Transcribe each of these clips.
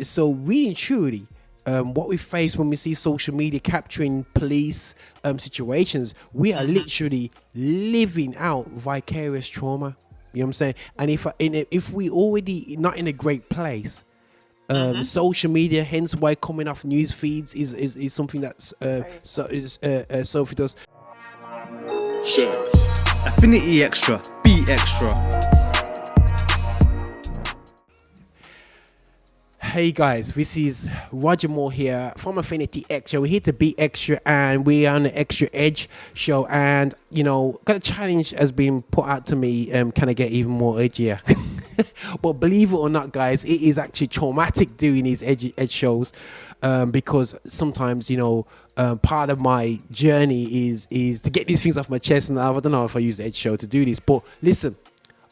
So really and truly, what we face when we see social media capturing police situations, we are literally living out vicarious trauma. You know what I'm saying? And if we already not in a great place, social media, hence why coming off news feeds is something that's Sophie does. Sure. Affinity Extra, be extra. Hey guys, this is Roger Moore here from Affinity Extra. We're here to be extra, and we are on the Extra Edge show. And you know, got a challenge has been put out to me. Can I get even more edgier? But believe it or not, guys, it is actually traumatic doing these edge shows, because sometimes, you know, part of my journey is to get these things off my chest. And I don't know if I use the edge show to do this, but listen.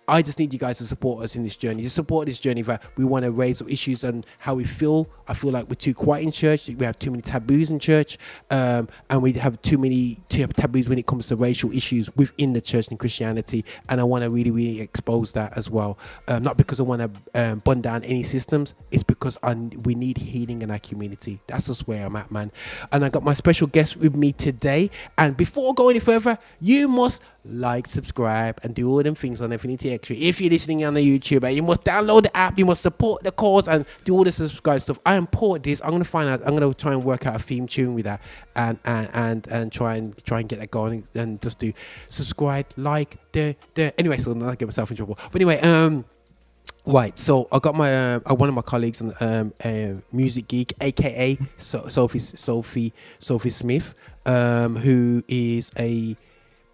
I just need you guys to support us in this journey. To support this journey that we want to raise issues and how we feel. I feel like we're too quiet in church. We have too many taboos in church, and we have too many taboos when it comes to racial issues within the church and Christianity. And I want to really, really expose that as well. Not because I want to burn down any systems. It's because we need healing in our community. That's just where I'm at, man. And I got my special guest with me today. And before I go any further, you must like, subscribe, and do all them things on Affinity Extra. If you're listening on the YouTube, and you must download the app, you must support the cause and do all the subscribe stuff. I import this. I'm gonna try and work out a theme tune with that, and try and get that going, and just do subscribe, like, anyway. So I'm not get myself in trouble. But anyway, right, so I got my one of my colleagues on Music Geek, aka Sophie Smith, who is a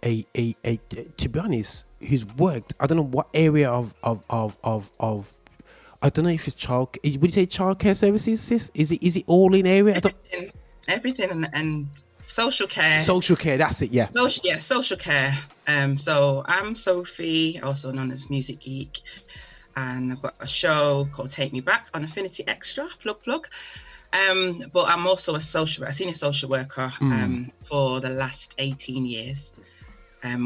to be honest, who's worked, I don't know what area of I don't know if it's would you say childcare services, sis? Is it all in area? Everything and social care, that's it. Social care. So I'm Sophie, also known as Music Geek, and I've got a show called Take Me Back on Affinity Extra, plug. But I'm also a senior social worker for the last 18 years.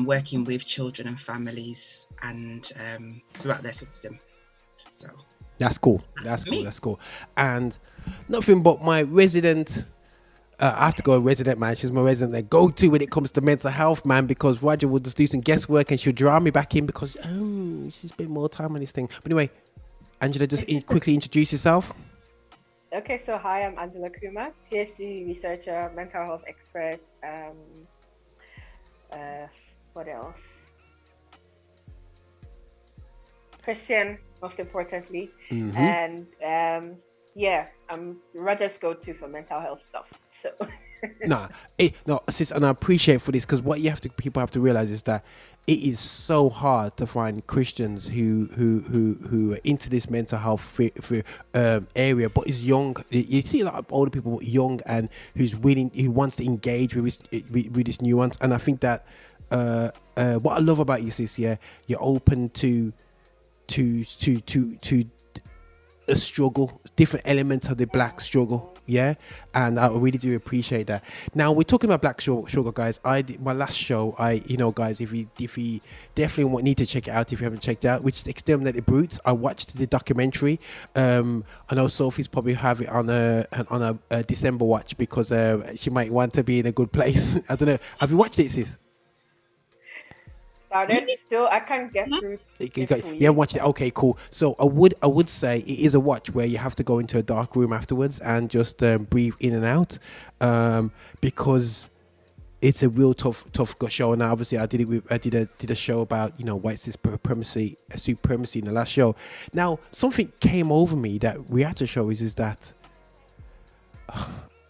Working with children and families and throughout their system. So that's cool. That's cool. And nothing but my resident. I have to go resident, man. She's my resident go-to when it comes to mental health, man. Because Roger will just do some guesswork and she'll draw me back in because she's spent more time on this thing. But anyway, Angela, just quickly introduce yourself. Okay, so hi, I'm Angela Kumah, PhD researcher, mental health expert. What else? Christian, most importantly. And I'm Roger's go-to for mental health stuff. So sis, and I appreciate for this, because what people have to realize is that it is so hard to find Christians who are into this mental health area, but is young. You see a lot of older people young and who wants to engage with this nuance. And I think that what I love about you, sis, you're open to a struggle, different elements of the black struggle. Yeah, and I really do appreciate that. Now we're talking about black struggle, guys. My last show, guys, if you definitely need to check it out if you haven't checked it out, which is Exterminated Brutes. I watched the documentary. I know Sophie's probably have it on a December watch because she might want to be in a good place. I don't know. Have you watched it, sis? Started. Still, I can't get through. You haven't watched it? Okay, cool. So I would say it is a watch where you have to go into a dark room afterwards and just breathe in and out, because it's a real tough show. And obviously, I did a show about white supremacy in the last show. Now something came over me that we had to show is that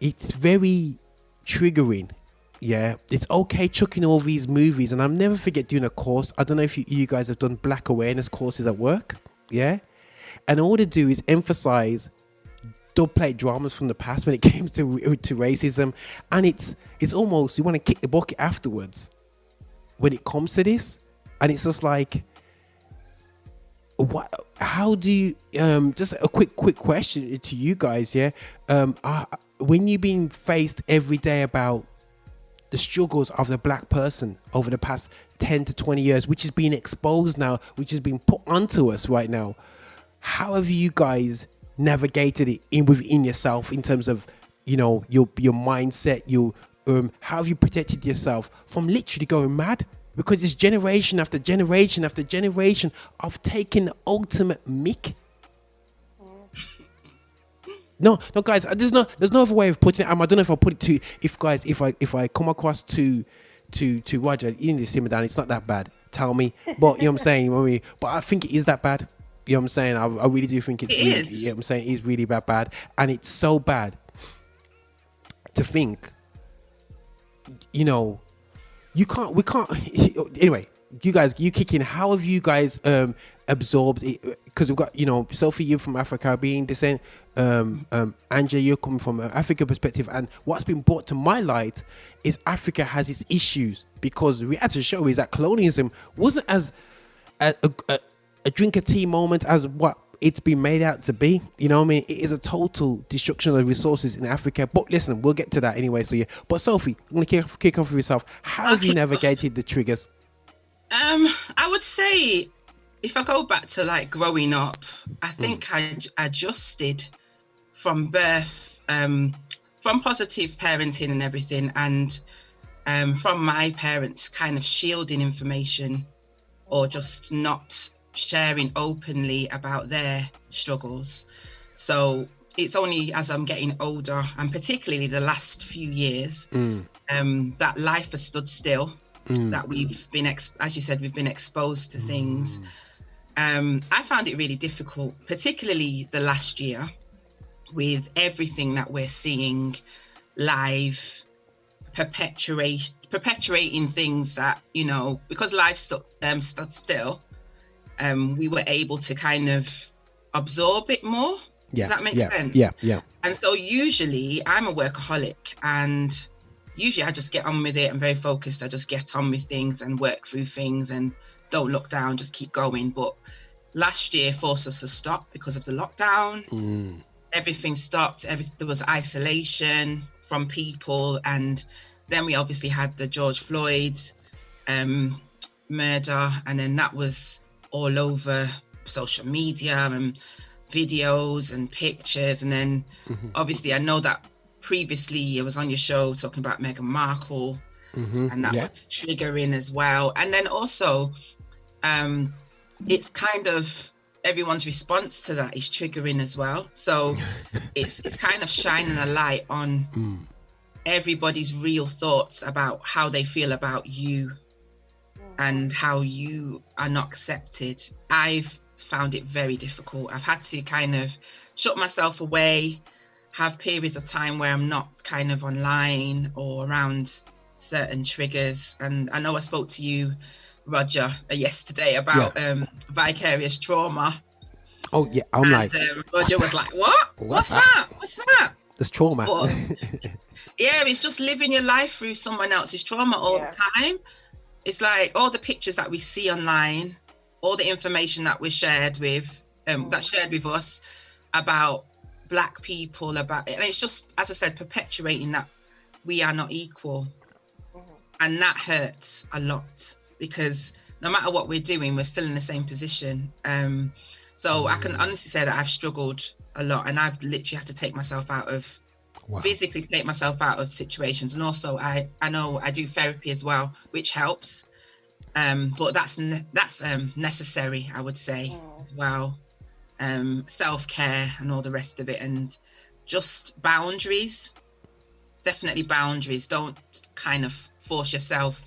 it's very triggering. Yeah, it's okay chucking all these movies, and I'll never forget doing a course. I don't know if you guys have done black awareness courses at work. Yeah, and all to do is emphasize dub-plate dramas from the past when it came to racism, and it's almost you want to kick the bucket afterwards when it comes to this, and it's just like, what? How do you? Just a quick question to you guys. Yeah, when you've been faced every day about the struggles of the black person over the past 10 to 20 years, which is being exposed now, which is being put onto us right now, how have you guys navigated it within yourself in terms of, you know, your mindset, how have you protected yourself from literally going mad? Because it's generation after generation after generation of taking the ultimate mick. No, guys, there's no other way of putting it. I don't know if I'll put it to, if I come across to Roger, you need to simmer down. It's not that bad. Tell me. But you know what I'm saying? But I think it is that bad. You know what I'm saying? I really do think it's really, you know what I'm saying? It's really bad. And it's so bad to think, you know, we can't, anyway, you kick in. How have you guys absorbed it? Because we've got, you know, Sophie, you're from Afro-Caribbean descent. Angela, you're coming from an African perspective, and what's been brought to my light is Africa has its issues, because the reality of the show is that colonialism wasn't as a drink of tea moment as what it's been made out to be. You know what I mean? It is a total destruction of resources in Africa. But listen, we'll get to that anyway. So yeah, but Sophie, I'm gonna kick off with yourself. How have you navigated the triggers? I would say, if I go back to like growing up, I think I adjusted from birth, from positive parenting and everything, and from my parents kind of shielding information or just not sharing openly about their struggles. So it's only as I'm getting older, and particularly the last few years, that life has stood still, that we've been, as you said, we've been exposed to things. I found it really difficult, particularly the last year, with everything that we're seeing live, perpetuating things that, you know, because life stood still, we were able to kind of absorb it more. Does that make sense? Yeah. And so usually I'm a workaholic, and usually I just get on with it. I'm very focused. I just get on with things and work through things and don't look down, just keep going. But last year forced us to stop because of the lockdown. Everything stopped. There was isolation from people. And then we obviously had the George Floyd murder. And then that was all over social media and videos and pictures. And then obviously I know that previously I was on your show talking about Meghan Markle, and that was triggering as well. And then also it's kind of everyone's response to that is triggering as well. So it's kind of shining a light on everybody's real thoughts about how they feel about you and how you are not accepted. I've found it very difficult. I've had to kind of shut myself away, have periods of time where I'm not kind of online or around certain triggers. And I know I spoke to you, Roger, yesterday about vicarious trauma. Oh yeah, I'm like, Roger was like, what? What's that? What's that? There's trauma. But, yeah, it's just living your life through someone else's trauma all the time. It's like all the pictures that we see online, all the information that we're shared with, that's shared with us about Black people, about it. And it's just, as I said, perpetuating that we are not equal. And that hurts a lot, because no matter what we're doing, we're still in the same position. So I can honestly say that I've struggled a lot, and I've literally had to take myself out of, physically take myself out of situations. And also I know I do therapy as well, which helps. But that's necessary, I would say, as well. Self-care and all the rest of it, and just boundaries, definitely boundaries. Don't kind of force yourself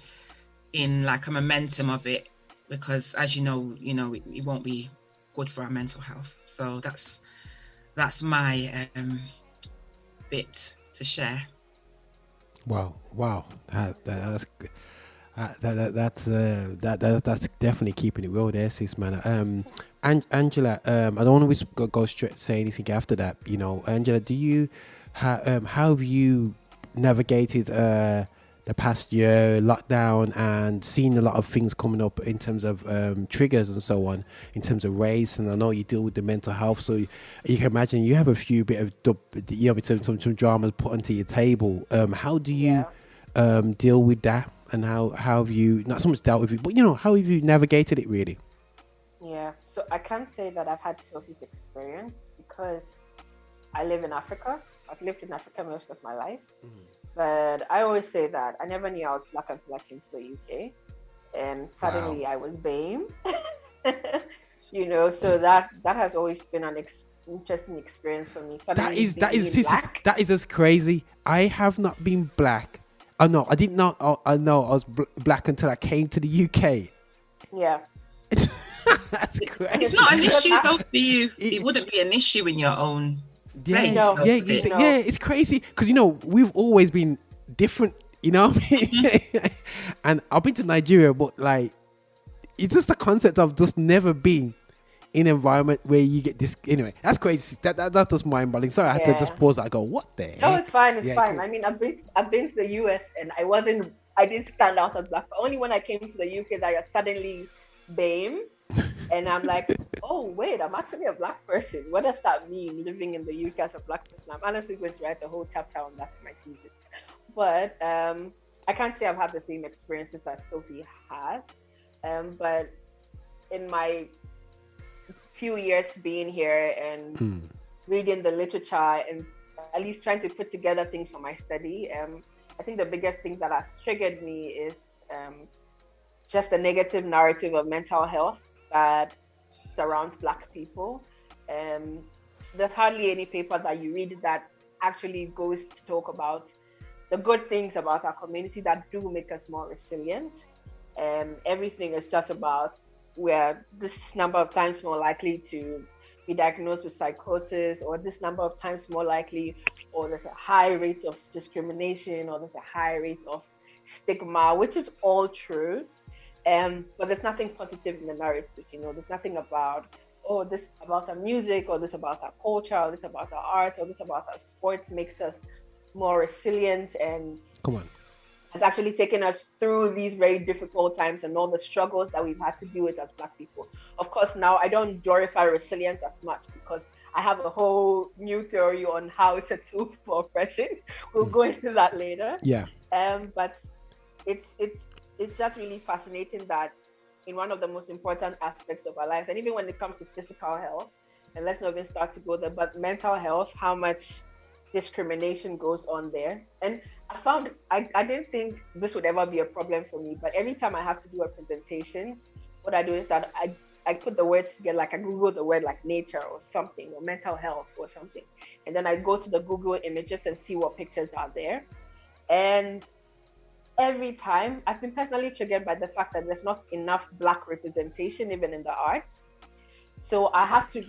in like a momentum of it, because as you know, it won't be good for our mental health. So that's my bit to share. Wow, that's good. That's definitely keeping it real there, sis, man. Angela, I don't want to go straight say anything after that. You know, Angela, do you how have you navigated the past year lockdown and seen a lot of things coming up in terms of triggers and so on, in terms of race? And I know you deal with the mental health, so you can imagine you have a few bit of some dramas put onto your table. How do you deal with that? And how have you, not so much dealt with it, but how have you navigated it really? Yeah, so I can't say that I've had Sophie's experience, because I live in Africa. I've lived in Africa most of my life. But I always say that I never knew I was black until I came to the UK. And suddenly I was BAME. So that has always been an interesting experience for me. That is just crazy. I have not been black. Oh no, I didn't know. I know I was black until I came to the UK. Yeah. That's crazy. It's not an issue though for you. It wouldn't be an issue in your own place. It's crazy because we've always been different. You know what I mean? And I've been to Nigeria, but like, it's just the concept of just never being in an environment where you get this. Anyway, that's crazy. That's just mind-boggling. Sorry, I had to just pause. I go, what the heck? No, it's fine. It's fine. Cool. I mean, I've been to the US and I didn't stand out as black. Only when I came to the UK that I suddenly BAME. And I'm like, oh wait, I'm actually a black person. What does that mean, living in the UK as a black person? I'm honestly going to write a whole chapter on that in my thesis. But I can't say I've had the same experiences as Sophie has. But in my few years being here and reading the literature and at least trying to put together things for my study, I think the biggest thing that has triggered me is just the negative narrative of mental health that surrounds black people. There's hardly any paper that you read that actually goes to talk about the good things about our community that do make us more resilient. Everything is just about we're this number of times more likely to be diagnosed with psychosis, or this number of times more likely, or there's a high rate of discrimination, or there's a high rate of stigma, which is all true. But there's nothing positive in the narrative, there's nothing about, this about our music, or this about our culture, or this about our art, or this about our sports makes us more resilient and has actually taken us through these very difficult times and all the struggles that we've had to deal with as black people. Of course, now I don't glorify resilience as much because I have a whole new theory on how it's a tool for oppression. We'll go into that later. Yeah. But it's just really fascinating that in one of the most important aspects of our lives, and even when it comes to physical health, and let's not even start to go there, but mental health, how much discrimination goes on there. And I found, I didn't think this would ever be a problem for me, but every time I have to do a presentation, what I do is that I put the words together, like I Google the word like nature or something, or mental health or something. And then I go to the Google images and see what pictures are there. And every time I've been personally triggered by the fact that there's not enough black representation even in the arts. So I have to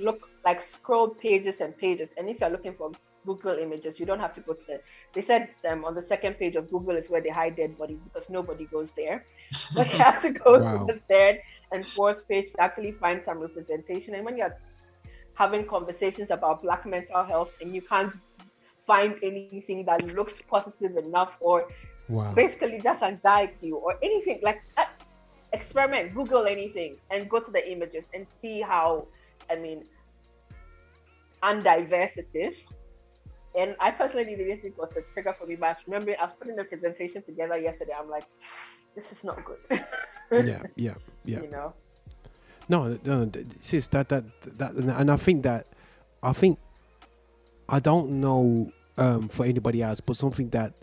scroll pages and pages. And if you're looking for Google images, you don't have to go to they said on the second page of Google is where they hide dead bodies because nobody goes there. But you have to go to the third and fourth page to actually find some representation. And when you're having conversations about black mental health and you can't find anything that looks positive enough, or basically just anxiety or anything, experiment, Google anything and go to the images and see how, undiverse it is. And I personally didn't think it was a trigger for me, but I remember I was putting the presentation together yesterday. I'm like, this is not good. Yeah. No, sis, that, and I think I don't know for anybody else, but something that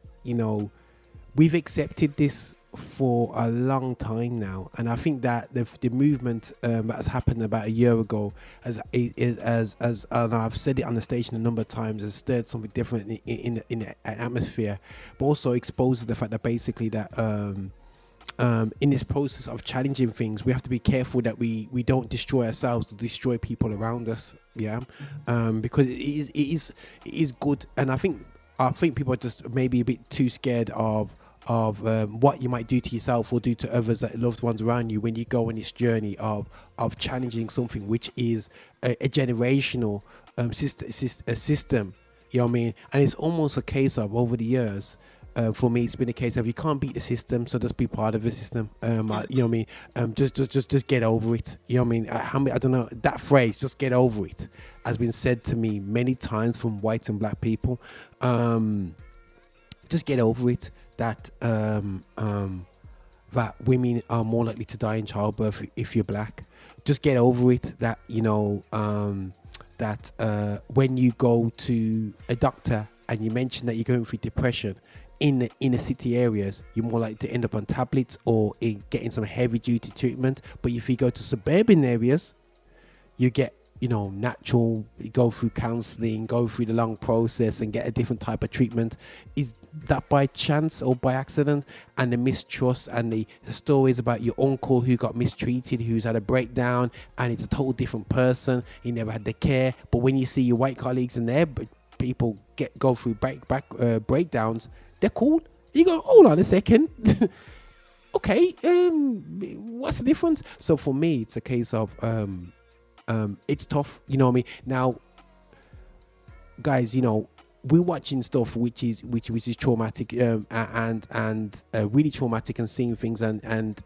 we've accepted this for a long time now, and I think that the movement that has happened about a year ago, as and I've said it on the station a number of times, has stirred something different in the atmosphere, but also exposes the fact that basically that in this process of challenging things, we have to be careful that we don't destroy ourselves to destroy people around us. Because it is good, and I think people are just maybe a bit too scared of what you might do to yourself or do to others, that loved ones around you, when you go on this journey of challenging something which is a generational system. You know what I mean? And it's almost a case of, over the years, for me, it's been a case of you can't beat the system, so just be part of the system. You know what I mean? Just get over it. You know what I mean? I don't know, that phrase, just get over it, has been said to me many times from white and black people. Just get over it. That that women are more likely to die in childbirth if you're black. Just get over it. That that when you go to a doctor and you mention that you're going through depression in the inner city areas, you're more likely to end up on tablets or in getting some heavy duty treatment. But if you go to suburban areas, you get, you know, natural, you go through counseling, go through the long process and get a different type of treatment. Is that by chance or by accident? And the mistrust and the stories about your uncle who got mistreated, who's had a breakdown, and it's a total different person, he never had the care. But when you see your white colleagues in there, but people go through breakdowns, they're cool. You go, hold on a second. Okay, what's the difference? So for me, it's a case of it's tough, you know what I mean? Now, guys, you know, we're watching stuff which is traumatic and really traumatic, and seeing things and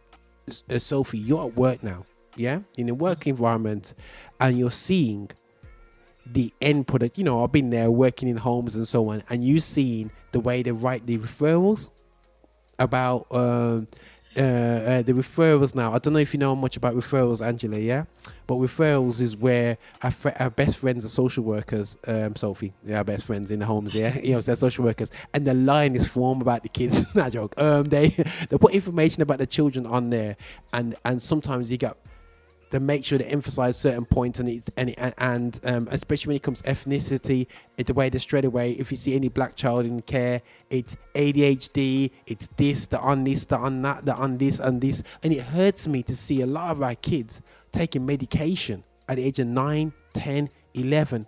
Sophie, you're at work now, yeah, in a work environment, and you're seeing the end product. You know, I've been there working in homes and so on, and you seeing the way they write the referrals about the referrals now. I don't know if you know much about referrals, Angela, yeah? But referrals is where our best friends are social workers, Sophie. They're our best friends in the homes, yeah? You know, they're social workers. And the line is formed about the kids. Not joke. They put information about the children on there, and sometimes you got, they make sure to emphasize certain points, and especially when it comes to ethnicity, the way they straight away, if you see any black child in care, it's ADHD, it's this, the on this, the on that, the on this, and this. And it hurts me to see a lot of our kids taking medication at the age of 9, 10, 11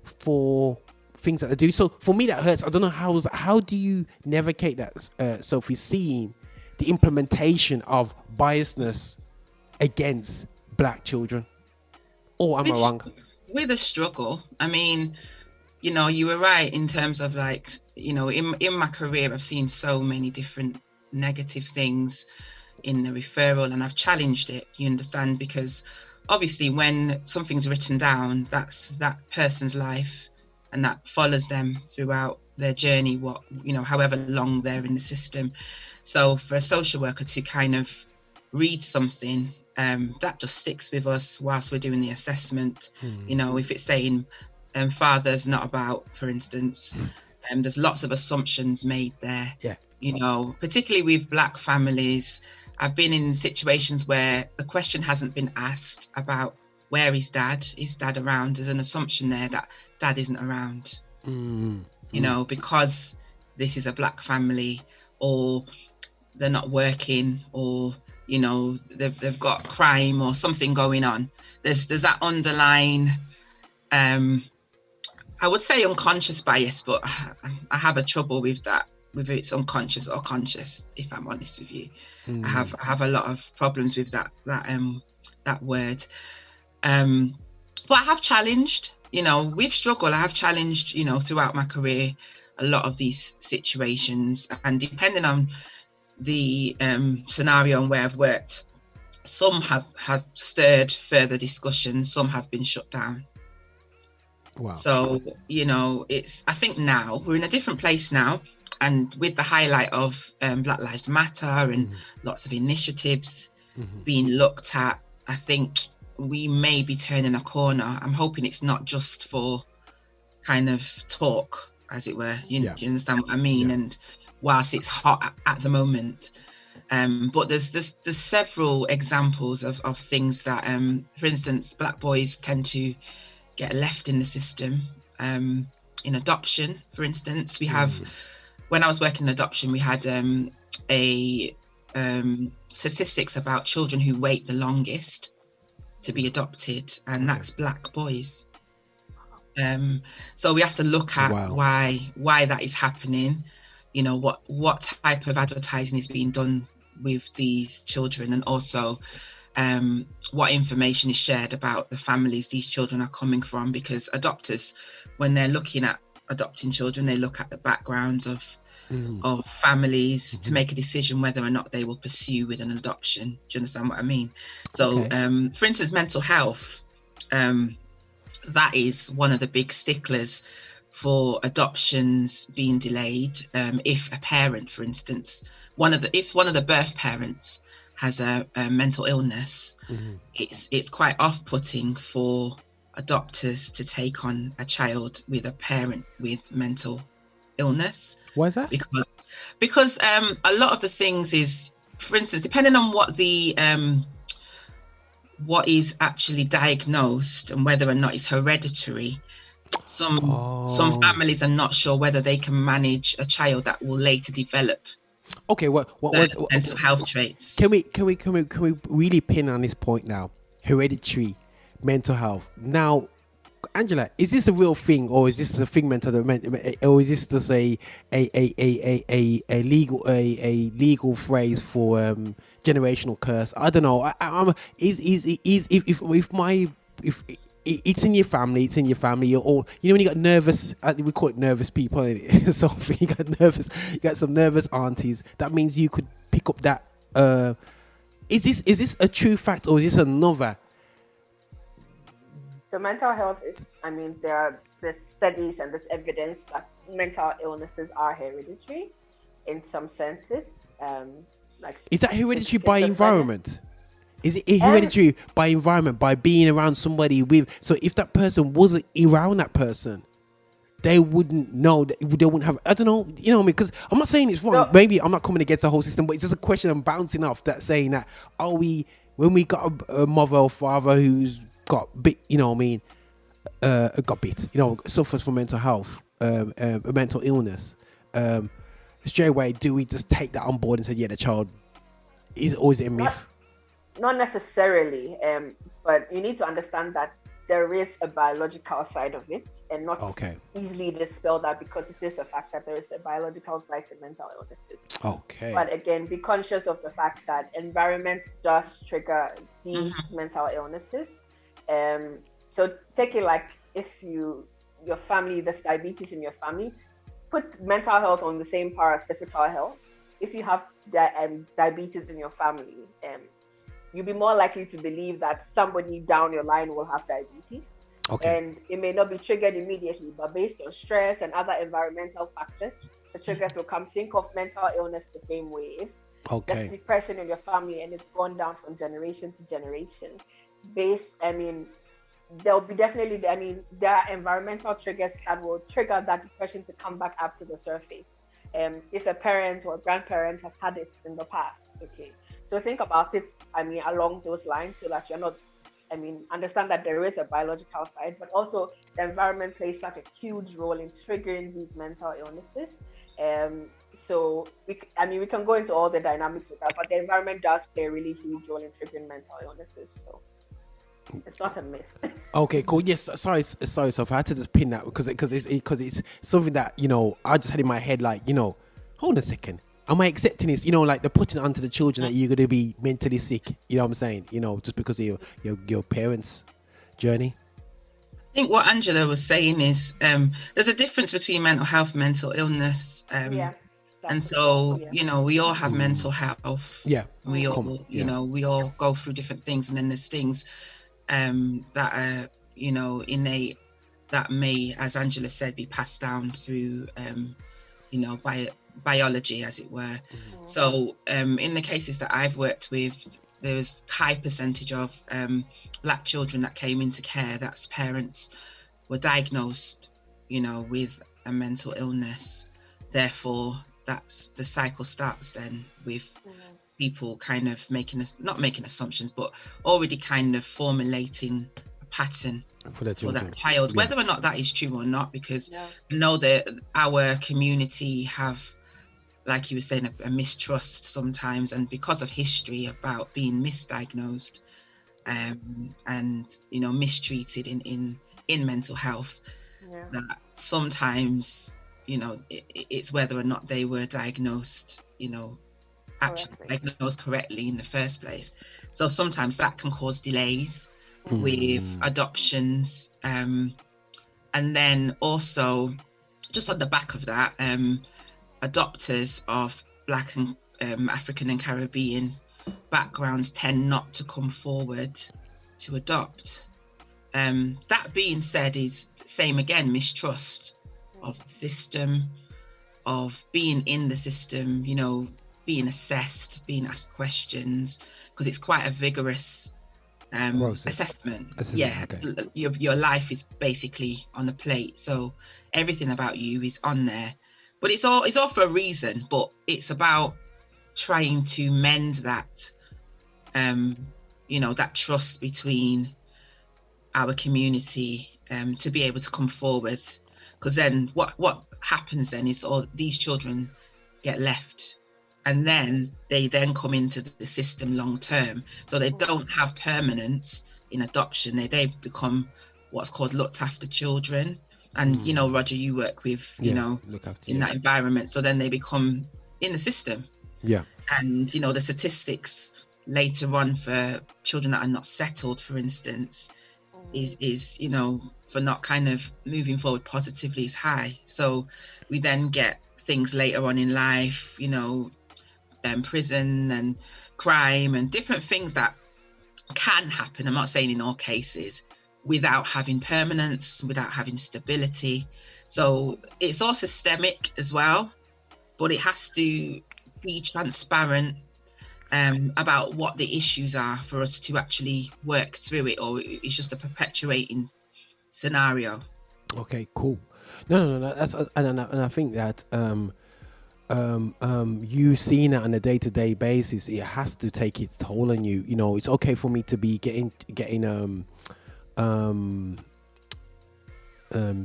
for things that they do. So for me, that hurts. I don't know how do you navigate that, Sophie, seeing the implementation of biasness against black children? Or am I wrong? With a struggle. I mean, you know, you were right in terms of, like, you know, in my career, I've seen so many different negative things in the referral, and I've challenged it, you understand, because obviously when something's written down, that's that person's life, and that follows them throughout their journey, what, you know, however long they're in the system. So for a social worker to kind of read something, that just sticks with us whilst we're doing the assessment. You know, if it's saying father's not about, for instance, there's lots of assumptions made there. Yeah. You know, particularly with black families, I've been in situations where the question hasn't been asked about where is dad around. There's an assumption there that dad isn't around. You know, because this is a black family, or they're not working, or, you know, they've got crime or something going on. There's that underlying, I would say unconscious bias, but I have a trouble with that, whether it's unconscious or conscious, if I'm honest with you. I have a lot of problems with that word. But I have challenged, you know, with struggle, I have challenged, you know, throughout my career, a lot of these situations, and depending on the scenario and where I've worked, some have stirred further discussions, some have been shut down. Wow. So, you know, I think now we're in a different place now, and with the highlight of Black Lives Matter and lots of initiatives being looked at, I think we may be turning a corner. I'm hoping it's not just for kind of talk, as it were. You understand what I mean? And whilst it's hot at the moment, but there's several examples of things that, for instance, black boys tend to get left in the system. In adoption, for instance, we have, when I was working in adoption, we had statistics about children who wait the longest to be adopted, and that's black boys. So we have to look at why that is happening. You know, what type of advertising is being done with these children, and also what information is shared about the families these children are coming from, because adopters, when they're looking at adopting children, they look at the backgrounds of families to make a decision whether or not they will pursue with an adoption. Do you understand what I mean? So for instance, mental health, that is one of the big sticklers for adoptions being delayed. If a parent, for instance, if one of the birth parents has a mental illness, it's quite off-putting for adopters to take on a child with a parent with mental illness. Why is that? Because a lot of the things is, for instance, depending on what is actually diagnosed and whether or not it's hereditary, some families are not sure whether they can manage a child that will later develop mental health traits. Can we really pin on this point now? Hereditary mental health. Now, Angela, is this a real thing, or is this a figment of the, or is this just a legal phrase for generational curse? I don't know. If it's in your family, it's in your family. Or when you got nervous, we call it nervous people. So you got some nervous aunties. That means you could pick up that. Is this a true fact, or is this another? So mental health is, there are the studies and there's evidence that mental illnesses are hereditary in some senses. Is that hereditary by environment? Is it hereditary by environment, by being around somebody with? So if that person wasn't around that person, they wouldn't know. They wouldn't have. I don't know. You know what I mean? Because I'm not saying it's wrong. So, maybe I'm not coming against the whole system, but it's just a question I'm bouncing off. That saying that when we got a mother or father who's got bit, suffers from mental health, mental illness, straight away, do we just take that on board and say, yeah, the child is always a myth? Not necessarily, but you need to understand that there is a biological side of it, and not easily dispel that, because it is a fact that there is a biological side to mental illnesses. Okay. But again, be conscious of the fact that environment does trigger these mental illnesses. So take it like if your family, there's diabetes in your family, put mental health on the same par as physical health. If you have diabetes in your family, you'll be more likely to believe that somebody down your line will have diabetes. Okay. And it may not be triggered immediately, but based on stress and other environmental factors, the triggers will come. Think of mental illness the same way. If there's depression in your family and it's gone down from generation to generation, there'll be definitely, there are environmental triggers that will trigger that depression to come back up to the surface. If a parent or a grandparent has had it in the past, so think about it, along those lines, so that you're not, understand that there is a biological side, but also the environment plays such a huge role in triggering these mental illnesses. So we can go into all the dynamics with that, but the environment does play a really huge role in triggering mental illnesses. So it's not a myth. Okay, cool. Yes, sorry, so I had to just pin that because it's something that I just had in my head, hold on a second. Am I accepting this? Like they're putting it onto the children that you're going to be mentally sick. You know what I'm saying? Just because of your parents' journey. I think what Angela was saying is there's a difference between mental health and mental illness. And so, we all have mental health. Yeah. We all, we all go through different things, and then there's things that are, innate, that may, as Angela said, be passed down through, by biology, as it were. So in the cases that I've worked with, there's a high percentage of Black children that came into care that's parents were diagnosed, with a mental illness. Therefore, that's the cycle starts then with people kind of not making assumptions, but already kind of formulating a pattern for that child, whether or not that is true or not, because I know that our community have, like you were saying, a mistrust sometimes, and because of history about being misdiagnosed and mistreated in mental health, that sometimes it's whether or not they were diagnosed diagnosed correctly in the first place. So sometimes that can cause delays with adoptions, and then also just on the back of that, adopters of Black and African and Caribbean backgrounds tend not to come forward to adopt. That being said, is same again, mistrust of the system, of being in the system, being assessed, being asked questions, because it's quite a vigorous assessment. Yeah, okay. Your life is basically on the plate, so everything about you is on there. But it's all for a reason. But it's about trying to mend that, that trust between our community, to be able to come forward. Because then what happens then is all these children get left, and then they then come into the system long term. So they don't have permanence in adoption. They become what's called looked after children. And Roger, you work with that environment. So then they become in the system. Yeah. And the statistics later on for children that are not settled, for instance, is for not kind of moving forward positively is high. So we then get things later on in life, prison and crime and different things that can happen. I'm not saying in all cases, without having permanence, without having stability. So it's all systemic as well, but it has to be transparent about what the issues are for us to actually work through it, or it's just a perpetuating scenario. Okay, cool. No. That's and I think that you seeing it on a day-to-day basis, it has to take its toll on you. It's okay for me to be getting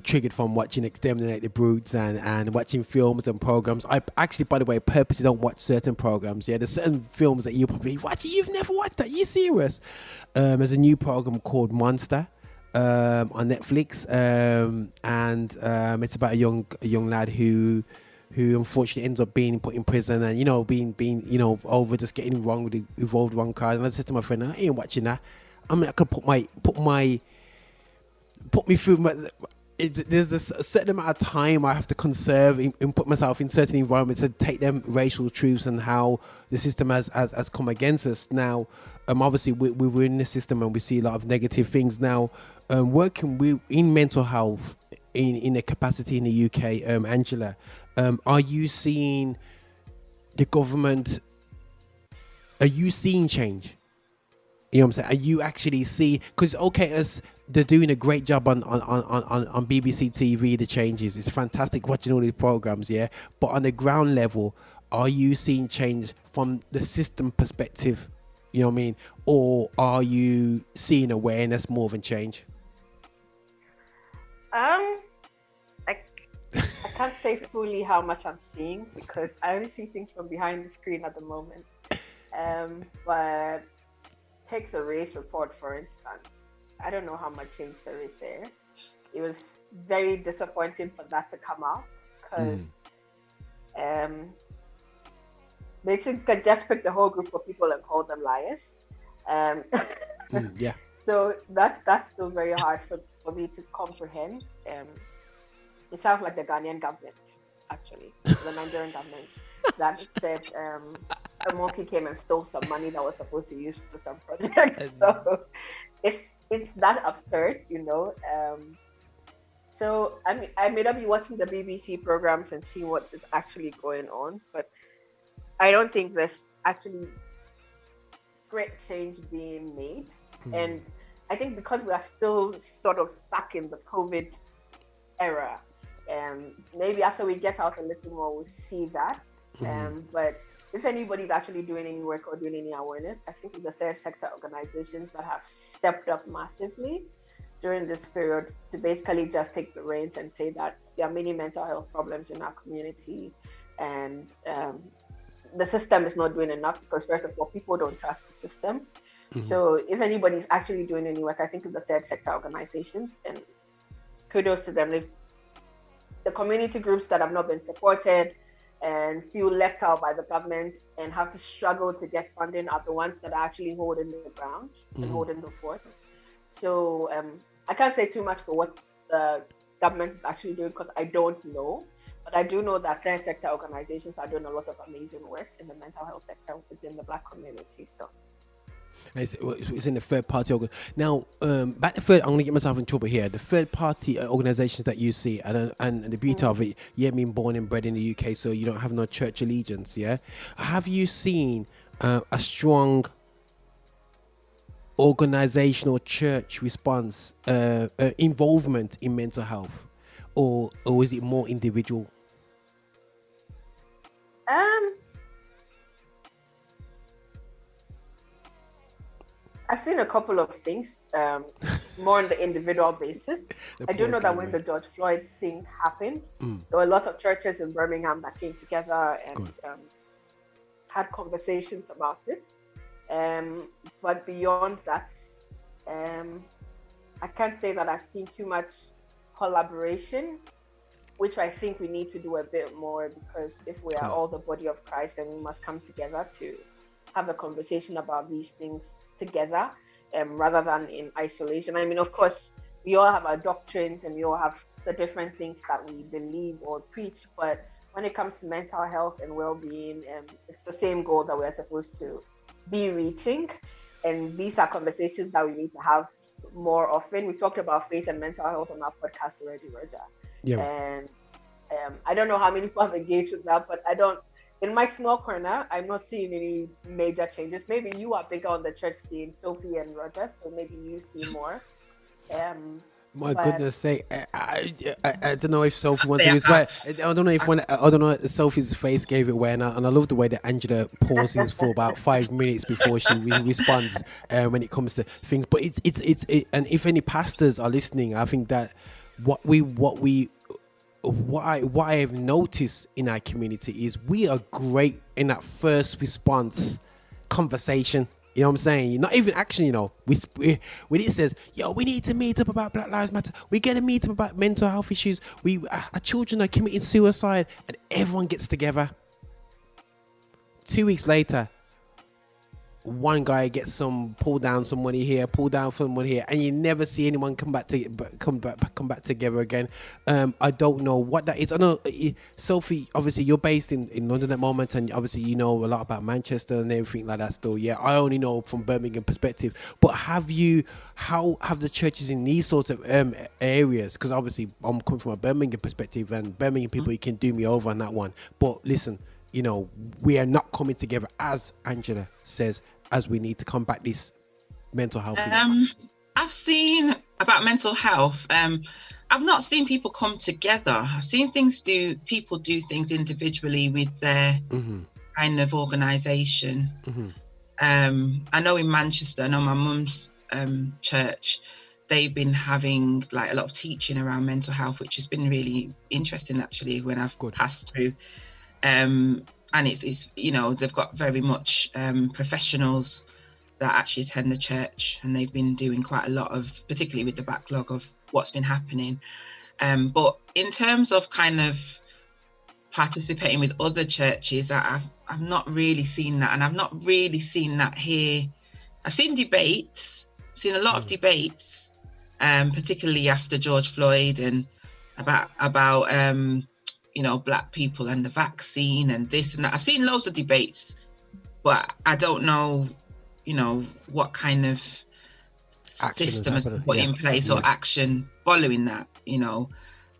triggered from watching Exterminate the Brutes and watching films and programs. I actually, by the way, purposely don't watch certain programs. Yeah, there's certain films that you probably watch. You've never watched that. You serious? There's a new program called Monster on Netflix, and it's about a young lad who unfortunately ends up being put in prison and being over just getting wrong with the involved wrong card. And I said to my friend, I ain't watching that. I mean, I could put me through there's a certain amount of time I have to conserve and put myself in certain environments and take them racial truths and how the system has come against us. Now, obviously we're in the system and we see a lot of negative things. Now, working in mental health in a capacity in the UK, Angela, are you seeing the government? Are you seeing change? You know what I'm saying? Are you actually see? Because as they're doing a great job on BBC TV, the changes. It's fantastic watching all these programs, yeah. But on the ground level, are you seeing change from the system perspective? You know what I mean? Or are you seeing awareness more than change? I can't say fully how much I'm seeing because I only see things from behind the screen at the moment. But take the race report, for instance. I don't know how much change there is there. It was very disappointing for that to come out because they could just pick the whole group of people and call them liars. Yeah. So that's still very hard for me to comprehend. It sounds like the Ghanaian government, actually, the Nigerian government, that said a monkey came and stole some money that was supposed to be used for some project. So it's that absurd, So I mean, I may not be watching the BBC programs and see what is actually going on, but I don't think there's actually great change being made. And I think because we are still sort of stuck in the COVID era, maybe after we get out a little more, we'll see that. But if anybody's actually doing any work or doing any awareness, I think it's the third sector organizations that have stepped up massively during this period to basically just take the reins and say that there are many mental health problems in our community, and the system is not doing enough because, first of all, people don't trust the system. So if anybody's actually doing any work, I think it's the third sector organizations, and kudos to them. If the community groups that have not been supported and feel left out by the government and have to struggle to get funding are the ones that are actually holding the ground and holding the fort. So I can't say too much for what the government is actually doing because I don't know. But I do know that third sector organizations are doing a lot of amazing work in the mental health sector within the Black community. So it's in the third party now. Back to third, I'm gonna get myself in trouble here. The third party organizations that you see, and the beauty of it, being born and bred in the UK, so you don't have no church allegiance. Yeah, have you seen a strong organizational church response, involvement in mental health, or is it more individual? I've seen a couple of things, more on the individual basis. I do know that when the George Floyd thing happened, there were a lot of churches in Birmingham that came together and had conversations about it. But beyond that, I can't say that I've seen too much collaboration, which I think we need to do a bit more, because if we are all the body of Christ, then we must come together to have a conversation about these things together, rather than in isolation. I mean, of course, we all have our doctrines and we all have the different things that we believe or preach, but when it comes to mental health and well-being, it's the same goal that we're supposed to be reaching. And these are conversations that we need to have more often. We talked about faith and mental health on our podcast already, Roger. Yeah. And I don't know how many people have engaged with that, but in my small corner, I'm not seeing any major changes. Maybe you are bigger on the church scene, Sophie and Roger, so maybe you see more. My goodness sake, I don't know if Sophie wants to respond. I don't know if Sophie's face gave it away, and I love the way that Angela pauses for about 5 minutes before she responds when it comes to things. But it's and if any pastors are listening, I think that what I have noticed in our community is we are great in that first response conversation. You know what I'm saying? Not even action, you know. When it says, yo, we need to meet up about Black Lives Matter. We get to meet up about mental health issues. Our children are committing suicide, and everyone gets together. 2 weeks later, one guy gets pull down some money here, pull down someone here, and you never see anyone come back together again. I don't know what that is. I know, Sophie, obviously you're based in London at the moment, and obviously you know a lot about Manchester and everything like that still. Yeah, I only know from Birmingham perspective. But how have the churches in these sorts of areas? Because obviously I'm coming from a Birmingham perspective, and Birmingham people, you can do me over on that one. But listen, you know, we are not coming together, as Angela says, as we need to combat this mental health. I've seen about mental health. I've not seen people come together. I've seen people do things individually with their kind of organisation. I know in Manchester, I know my mum's church, they've been having like a lot of teaching around mental health, which has been really interesting actually when I've passed through. And it's you know, they've got very much professionals that actually attend the church, and they've been doing quite a lot of, particularly with the backlog of what's been happening. But in terms of kind of participating with other churches, I've not really seen that, and I've not really seen that here. I've seen debates, seen a lot of debates, particularly after George Floyd, and about you know, Black people and the vaccine and this and that. I've seen loads of debates, but I don't know, you know, what kind of system has been put in place or action following that, you know.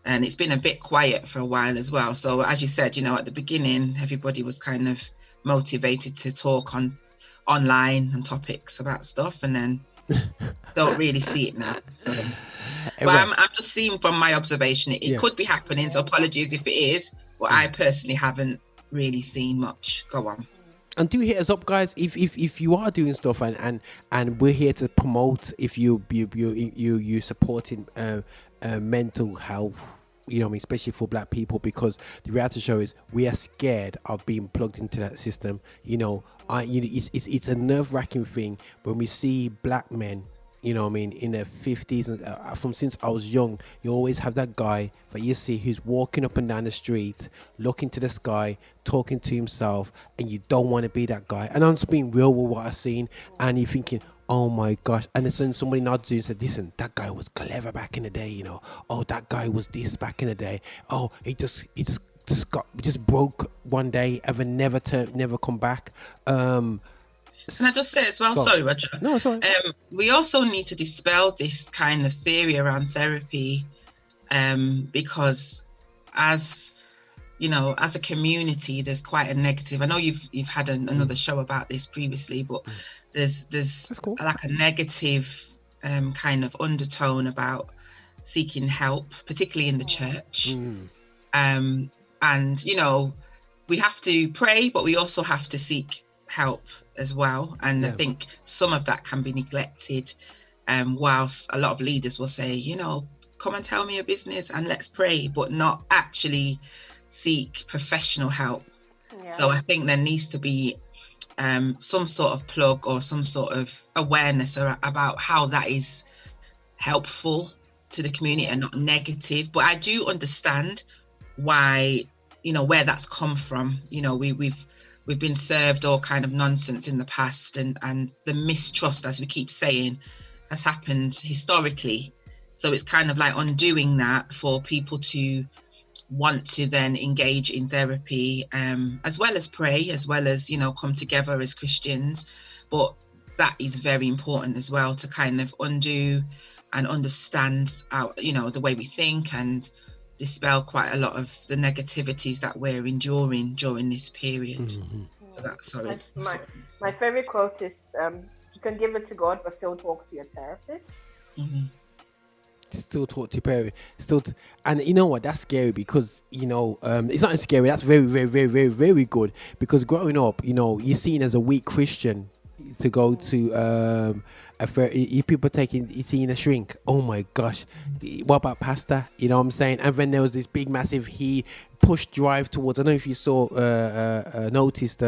And it's been a bit quiet for a while as well. So as you said, you know, at the beginning, everybody was kind of motivated to talk online on topics about stuff, and then don't really see it now. So. But I'm just seeing from my observation, it could be happening. So apologies if it is, but I personally haven't really seen much. Go on. And do hit us up, guys, if you are doing stuff, and we're here to promote. If you supporting mental health, you know what I mean, especially for Black people, because the reality show is we are scared of being plugged into that system. You know, it's a nerve-wracking thing when we see Black men, you know what I mean, in their 50s, and from since I was young, you always have that guy that you see who's walking up and down the street, looking to the sky, talking to himself, and you don't want to be that guy. And I'm just being real with what I've seen, and you're thinking, oh my gosh. And then somebody nods you and said, listen, that guy was clever back in the day, you know. Oh, that guy was this back in the day. Oh, he just broke one day, and never come back. Can I just say as well, sorry, Roger. No, sorry. We also need to dispel this kind of theory around therapy, because as as a community, there's quite a negative. I know you've had another show about this previously, but there's cool. like a negative kind of undertone about seeking help, particularly in the church. And we have to pray, but we also have to seek help as well. And I think some of that can be neglected, whilst a lot of leaders will say, come and tell me your business and let's pray, but not actually seek professional help. So I think there needs to be some sort of plug or some sort of awareness about how that is helpful to the community and not negative. But I do understand why, where that's come from. We've been served all kind of nonsense in the past, and the mistrust, as we keep saying, has happened historically. So it's kind of like undoing that for people to want to then engage in therapy, as well as pray, as well as, come together as Christians. But that is very important as well, to kind of undo and understand the way we think and dispel quite a lot of the negativities that we're enduring during this period. So my favorite quote is, you can give it to God, but still talk to your therapist. Still talk to your parent. And you know what? That's scary because it's not scary. That's very, very, very, very, very good. Because growing up, you're seen as a weak Christian to go to people seeing a shrink. Oh my gosh, what about pastor? You know what I'm saying? And then there was this big massive push drive towards, I don't know if you saw noticed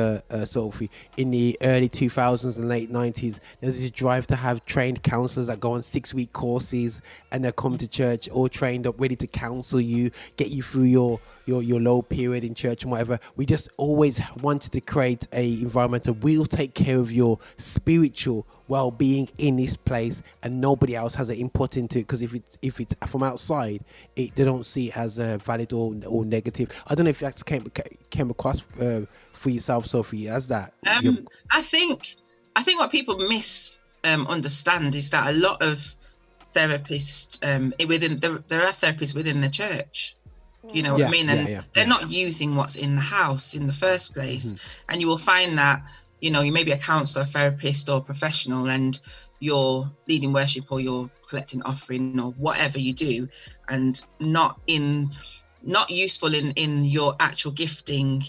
Sophie, in the early 2000s and late 90s, there's this drive to have trained counselors that go on 6-week courses, and they're coming to church all trained up, ready to counsel you, get you through your low period in church and whatever. We just always wanted to create a environment of, we'll take care of your spiritual well-being in this place, and nobody else has an input into it, because if it's from outside, they don't see it as valid or negative. I don't know if that came across for yourself, Sophie, as that. I think what people understand is that a lot of therapists there are therapists within the church. You know what I mean? And they're not using what's in the house in the first place. And you will find that, you may be a counselor, therapist, or professional, and you're leading worship or you're collecting offering or whatever you do, and not useful in your actual gifting.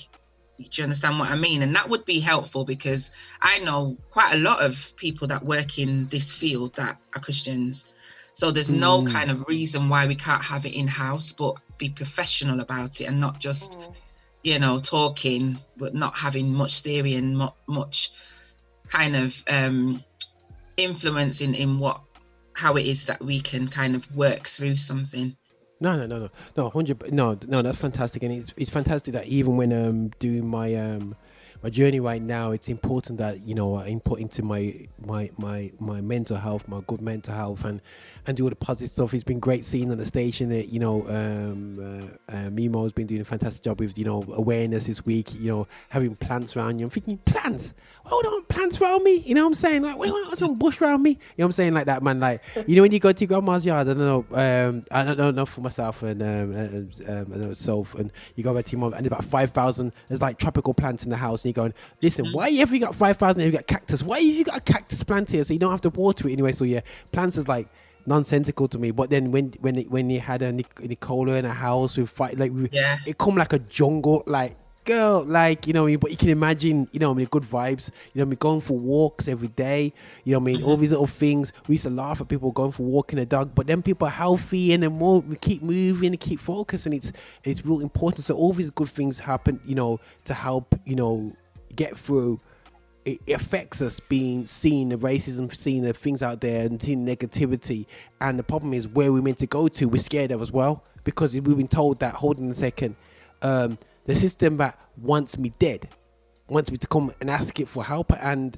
Do you understand what I mean? And that would be helpful, because I know quite a lot of people that work in this field that are Christians. So there's no kind of reason why we can't have it in-house, but be professional about it, and not just, talking, but not having much theory and much kind of influence in how it is that we can kind of work through something. No, 100. No, that's fantastic, and it's fantastic that even when doing my journey right now, it's important that I input into my mental health, my good mental health, and do all the positive stuff. It's been great seeing on the station that Mimo's been doing a fantastic job with awareness this week. Having plants around you. I'm thinking, plants? Hold on, plants around me. You know what I'm saying? Like, wait, some bush around me. You know what I'm saying? Like that, man. Like, when you go to your grandma's yard, I don't know for myself and Soulful, and you go back to your mom, and about 5,000. There's like tropical plants in the house. You're going, listen, why have you got 5,000 if you got cactus? Why have you got a cactus plant here? So you don't have to water it anyway. So yeah, plants is like nonsensical to me. But then when you had a Nicola in a house with it come like a jungle, like girl, like but you can imagine, good vibes, going for walks every day, all these little things. We used to laugh at people going for walking a dog, but then people are healthy, and the more we keep moving and keep focusing, it's real important. So all these good things happen, to help, get through. It affects us being seeing the racism, seeing the things out there, and seeing negativity. And the problem is, where we're meant to go to, we're scared of as well, because we've been told that, hold on a second, the system that wants me dead wants me to come and ask it for help, and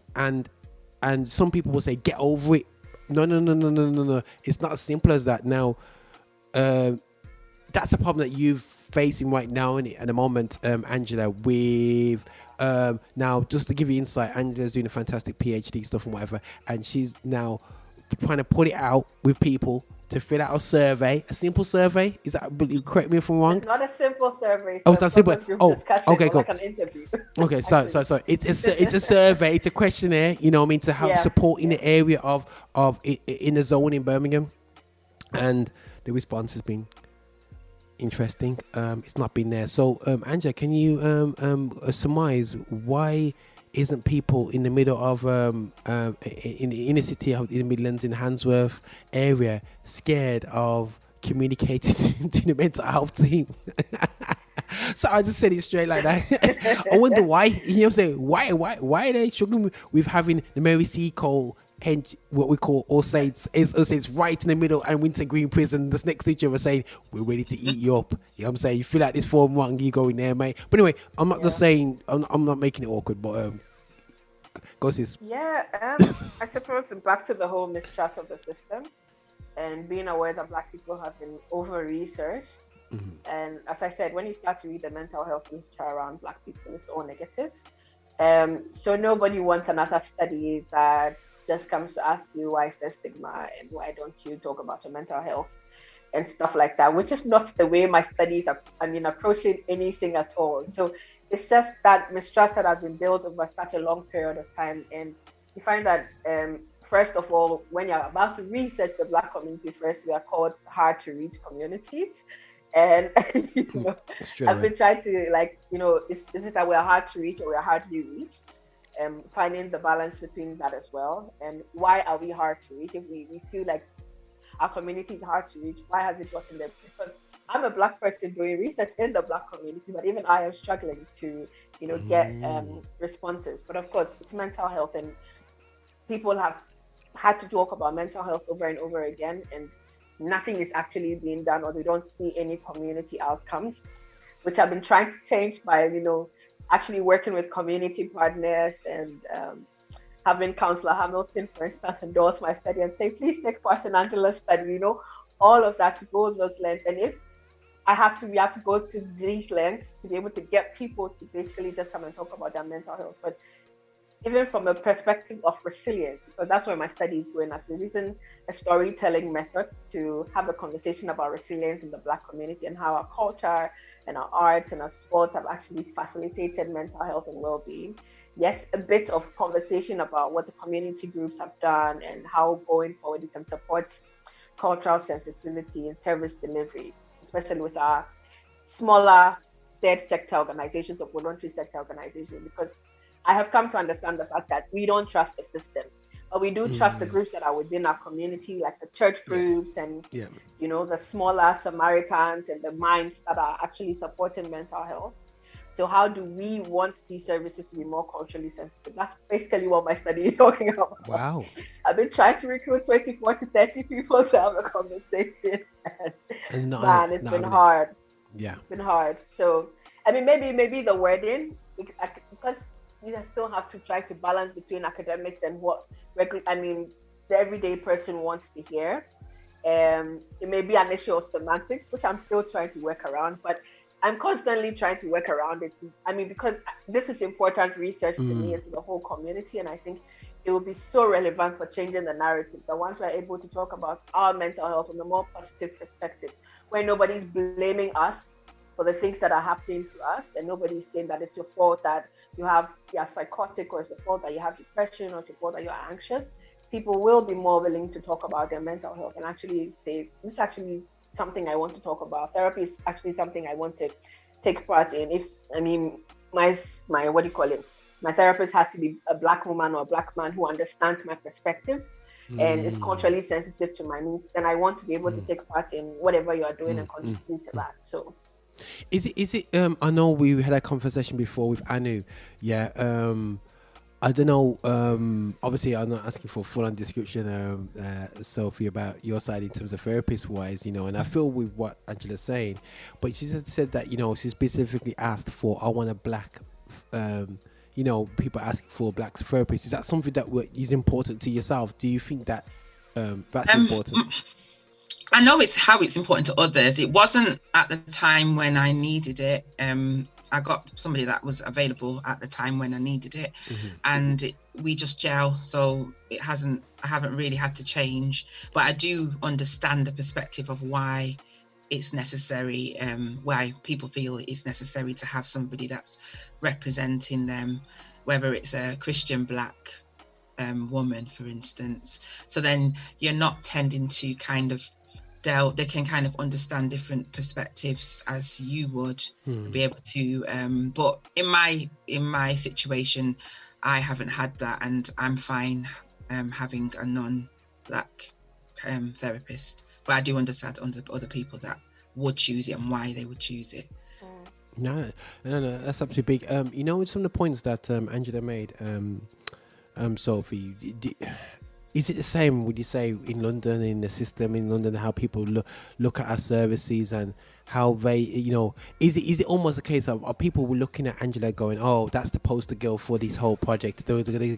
some people will say, get over it. No. It's not as simple as that. Now, that's a problem that you're facing right now at the moment, Angela, with now, just to give you insight, Angela's doing a fantastic PhD stuff and whatever, and she's now trying to put it out with people to fill out a survey, a simple survey. Is that, correct me if I'm wrong? It's not a simple survey. Oh, it's not simple. Oh, okay, cool. Like an interview. Okay, so it's a survey, it's a questionnaire, you know what I mean, to help support in the area of in the zone in Birmingham, and the response has been interesting. It's not been there. So, Angela, can you surmise why isn't people in the middle of in the inner city of the Midlands in Handsworth area scared of communicating to the mental health team? So I just said it straight like that. I wonder why. You know what I'm saying? Why are they struggling with having the Mary Seacole, hence what we call All Saints right in the middle, and Winter Green Prison just next to each other, saying we're ready to eat you up. You know what I'm saying? You feel like this form one, you go in there, mate. But anyway, I'm not just saying, I'm not making it awkward, but go sis. Yeah, I suppose back to the whole mistrust of the system and being aware that Black people have been over-researched. Mm-hmm. And as I said, when you start to read the mental health literature around Black people, it's all negative. So nobody wants another study that just comes to ask you why is there stigma and why don't you talk about your mental health and stuff like that, which is not the way my studies are, approaching anything at all. So it's just that mistrust that has been built over such a long period of time. And you find that, first of all, when you're about to research the Black community first, we are called hard to reach communities. And I've been trying to is it that we're hard to reach or we're hardly reached? Finding the balance between that as well. And why are we hard to reach? If we feel like our community is hard to reach, why has it gotten there? Because I'm a Black person doing research in the Black community, but even I am struggling to get responses. But of course, it's mental health, and people have had to talk about mental health over and over again, and nothing is actually being done, or they don't see any community outcomes, which I've been trying to change by actually working with community partners and having Councillor Hamilton, for instance, endorse my study and say, please take part in Angela's study, all of that, to go those lengths. And if we have to go to these lengths to be able to get people to basically just come and talk about their mental health. But even from a perspective of resilience, because that's where my study is going at, using a storytelling method to have a conversation about resilience in the Black community and how our culture and our arts and our sports have actually facilitated mental health and well-being. Yes, a bit of conversation about what the community groups have done and how going forward it can support cultural sensitivity and service delivery, especially with our smaller third sector organizations or voluntary sector organizations, because I have come to understand the fact that we don't trust the system, but we do trust the groups that are within our community, like the church groups and the smaller Samaritans and the minds that are actually supporting mental health. So how do we want these services to be more culturally sensitive? That's basically what my study is talking about. Wow. I've been trying to recruit 24 to 30 people to have a conversation. And it's been hard. Yeah. It's been hard. So, maybe the wording, because you still have to try to balance between academics and what the everyday person wants to hear. It may be an issue of semantics, which I'm still trying to work around, but I'm constantly trying to work around it. Because this is important research to me and to the whole community, and I think it will be so relevant for changing the narrative that once we're able to talk about our mental health from a more positive perspective, where nobody's blaming us for the things that are happening to us, and nobody's saying that it's your fault that you're psychotic, or it's your fault that you have depression, or it's your fault that you're anxious. People will be more willing to talk about their mental health and actually say, this is actually something I want to talk about. Therapy is actually something I want to take part in. My therapist has to be a Black woman or a Black man who understands my perspective and is culturally sensitive to my needs, then I want to be able to take part in whatever you are doing and contribute to that. So Is it I know we had a conversation before with Anu. I don't know, obviously I'm not asking for a full-on description, Sophie, about your side in terms of therapist-wise, and I feel with what Angela's saying, but she said that, she specifically asked for, I want a Black, people asking for Black therapists. Is that something that is important to yourself? Do you think that that's important? I know it's how it's important to others. It wasn't at the time when I needed it. I got somebody that was available at the time when I needed it, and we just gel. So I haven't really had to change, but I do understand the perspective of why it's necessary, why people feel it's necessary to have somebody that's representing them, whether it's a Christian Black woman, for instance. So then you're not tending to kind of they can kind of understand different perspectives as you would be able to. But in my situation, I haven't had that, and I'm fine having a non-Black therapist. But I do understand other people that would choose it and why they would choose it. No, that's absolutely big. You know, some of the points that Angela made, Sophie, is it the same, would you say, in London, in the system in London, how people look at our services and how they, you know, is it almost a case of are people were looking at Angela going, oh, that's the poster girl for this whole project, they're gonna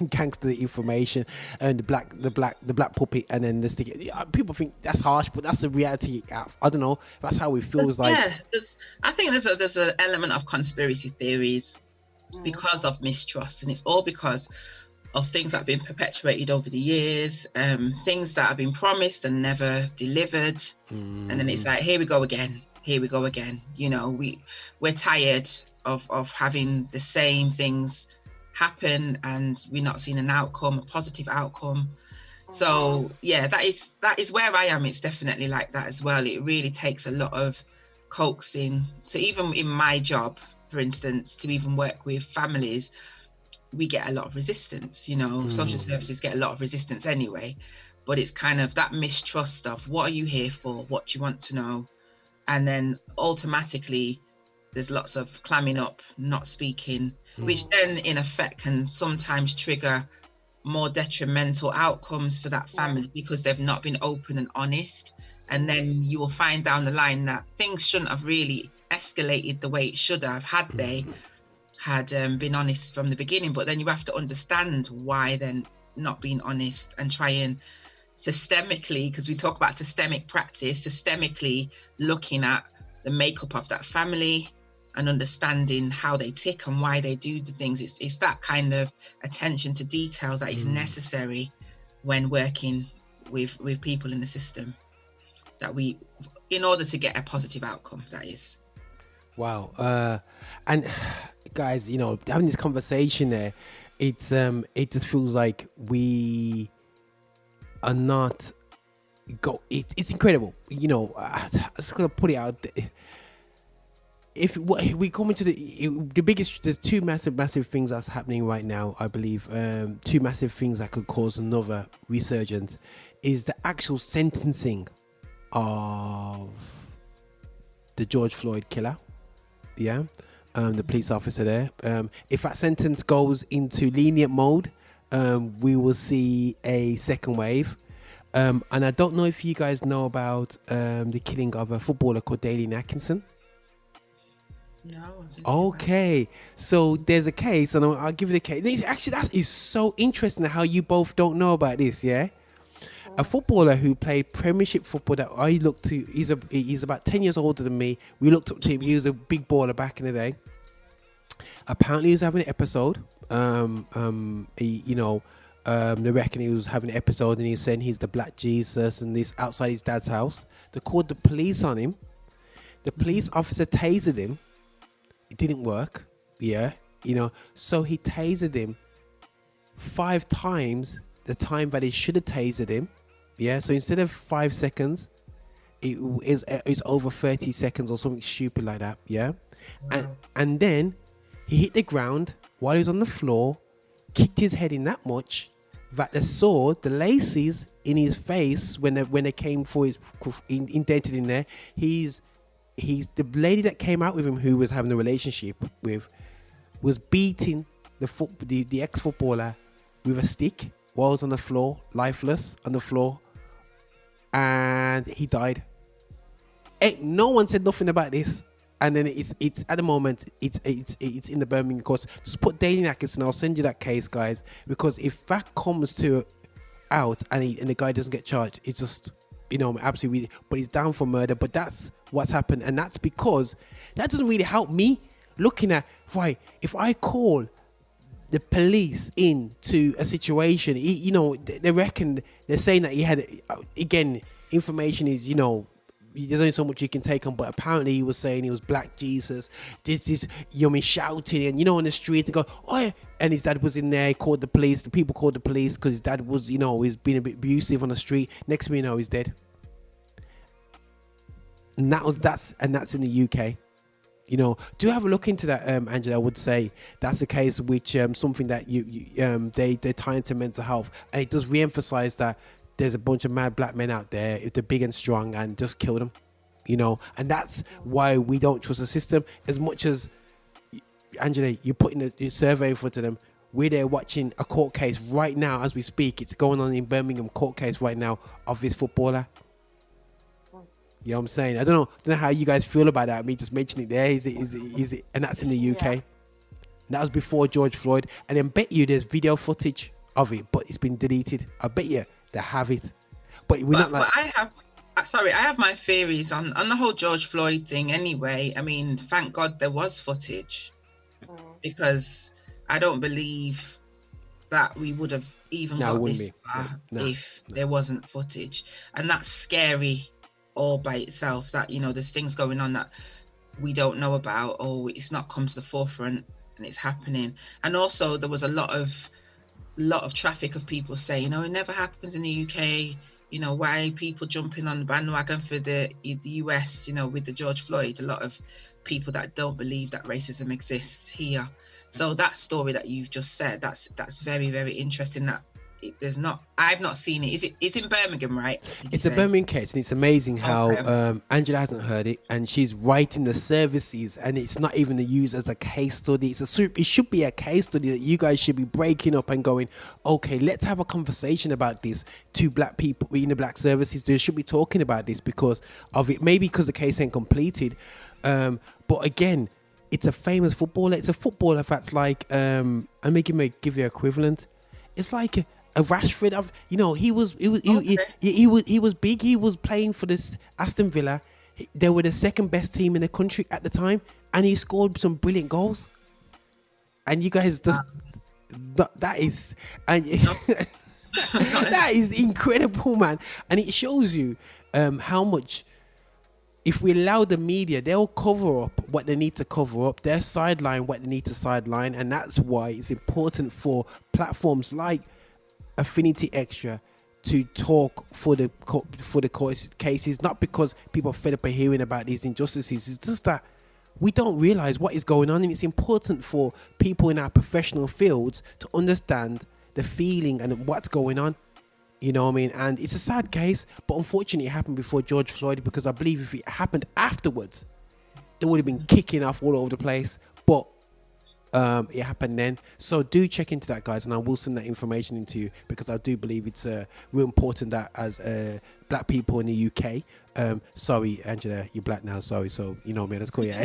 gangster the information and the black puppet, and then this thing. People think that's harsh, but that's the reality. I don't know, that's how it feels like. Yeah, I think there's an element of conspiracy theories because of mistrust, and it's all because of things that have been perpetuated over the years, things that have been promised and never delivered. And then it's like, here we go again. You know, we're tired of having the same things happen, and we're not seeing a positive outcome. So yeah, that is where I am. It's definitely like that as well. It really takes a lot of coaxing. So even in my job, for instance, to even work with families, we get a lot of resistance, you know. Social services get a lot of resistance anyway, but it's kind of that mistrust of what are you here for, what do you want to know, and then automatically there's lots of clamming up, not speaking, which then in effect can sometimes trigger more detrimental outcomes for that family because they've not been open and honest. And then you will find down the line that things shouldn't have really escalated the way it should have had they had been honest from the beginning. But then you have to understand why they're not being honest and try and systemically, because we talk about systemic practice, systemically looking at the makeup of that family and understanding how they tick and why they do the things. It's that kind of attention to details that is necessary when working with people in the system, that we, in order to get a positive outcome, that is. Wow. And guys, you know, having this conversation there, it just feels like we are not it's incredible, you know. I'm just gonna put it out there. If we come into the biggest, there's two massive things that's happening right now, I believe. Two massive things that could cause another resurgence is the actual sentencing of the George Floyd killer. Yeah. The police officer there. If that sentence goes into lenient mode, we will see a second wave. And I don't know if you guys know about the killing of a footballer called Dalian Atkinson. No. Okay, so there's a case, and I'll give you the case. Actually, that is so interesting how you both don't know about this. Yeah, a footballer who played Premiership football that I looked to. He's about 10 years older than me. We looked up to him. He was a big baller back in the day. Apparently, he was having an episode. They reckon he was having an episode, and he was saying he's the Black Jesus, and this outside his dad's house. They called the police on him. The police officer tasered him. It didn't work, yeah, you know, so he tasered him 5 times the time that he should have tasered him, yeah. So instead of 5 seconds, it's over 30 seconds or something stupid like that, yeah. Wow. And then he hit the ground while he was on the floor, kicked his head in that much that they saw the laces in his face when they came for his indented in there. The lady that came out with him, who was having a relationship with, was beating the ex-footballer with a stick while he was on the floor, lifeless on the floor, and he died. No one said nothing about this, and then it's at the moment it's in the Birmingham courts. Just put Dalian Atkinson. I'll send you that case, guys, because if that comes to out and the guy doesn't get charged, it's just you know, absolutely, but he's down for murder. But that's what's happened, and that's because that doesn't really help me looking at, right, if I call the police into a situation, you know, they reckon, they're saying that he had, again, information is, you know, there's only so much you can take on, but apparently he was saying he was Black Jesus, this you know, me shouting, and you know, on the street, and go, oh yeah. And his dad was in there. He called the police. The people called the police because his dad was, you know, he's been a bit abusive on the street. Next thing you know, he's dead. And that's in the UK. You know, do have a look into that, Angela. I would say that's a case which something that they tie into mental health, and it does re-emphasize that there's a bunch of mad black men out there, if they're big and strong, and just kill them, you know. And that's why we don't trust the system as much as, Angela, you're putting a survey in front of them. We're there watching a court case right now as we speak. It's going on in Birmingham, court case right now of this footballer. You know what I'm saying? I don't know how you guys feel about that. Me just mentioning it there. Is it? And that's in the UK. Yeah. That was before George Floyd. And then bet you there's video footage of it, but it's been deleted. I bet you they have it. But we're not like... But I have my theories on the whole George Floyd thing anyway. I mean, thank God there was footage, because I don't believe that we would have even got this far if there wasn't footage. And that's scary all by itself, that, you know, there's things going on that we don't know about, or it's not come to the forefront and it's happening. And also there was a lot of traffic of people saying, oh, it never happens in the UK. You know, why people jumping on the bandwagon for the US, you know, with the George Floyd, a lot of people that don't believe that racism exists here. So that story that you've just said, that's very, very interesting. That I've not seen it. It's in Birmingham, right? It's a Birmingham case, and it's amazing how Angela hasn't heard it, and she's writing the services, and it's not even used as a case study. It should be a case study that you guys should be breaking up and going, okay, let's have a conversation about this. Two black people in the black services, they should be talking about this because of it. Maybe because the case ain't completed, but again, it's a famous footballer. It's a footballer that's like, I'm making me give you equivalent. It's like a Rashford, you know, he was big. He was playing for this Aston Villa. They were the second best team in the country at the time, and he scored some brilliant goals. And you guys just that is that is incredible, man. And it shows you how much, if we allow the media, they'll cover up what they need to cover up. They'll sideline what they need to sideline, and that's why it's important for platforms like Affinity Xtra to talk for the cases, not because people are fed up of hearing about these injustices. It's just that we don't realize what is going on, and it's important for people in our professional fields to understand the feeling and what's going on. You know what I mean? And it's a sad case, but unfortunately it happened before George Floyd, because I believe if it happened afterwards, they would have been kicking off all over the place. But it happened then. So do check into that, guys, and I will send that information into you, because I do believe it's real important that as black people in the UK, sorry Angela, you're black now, sorry, so you know me, that's cool. Yeah.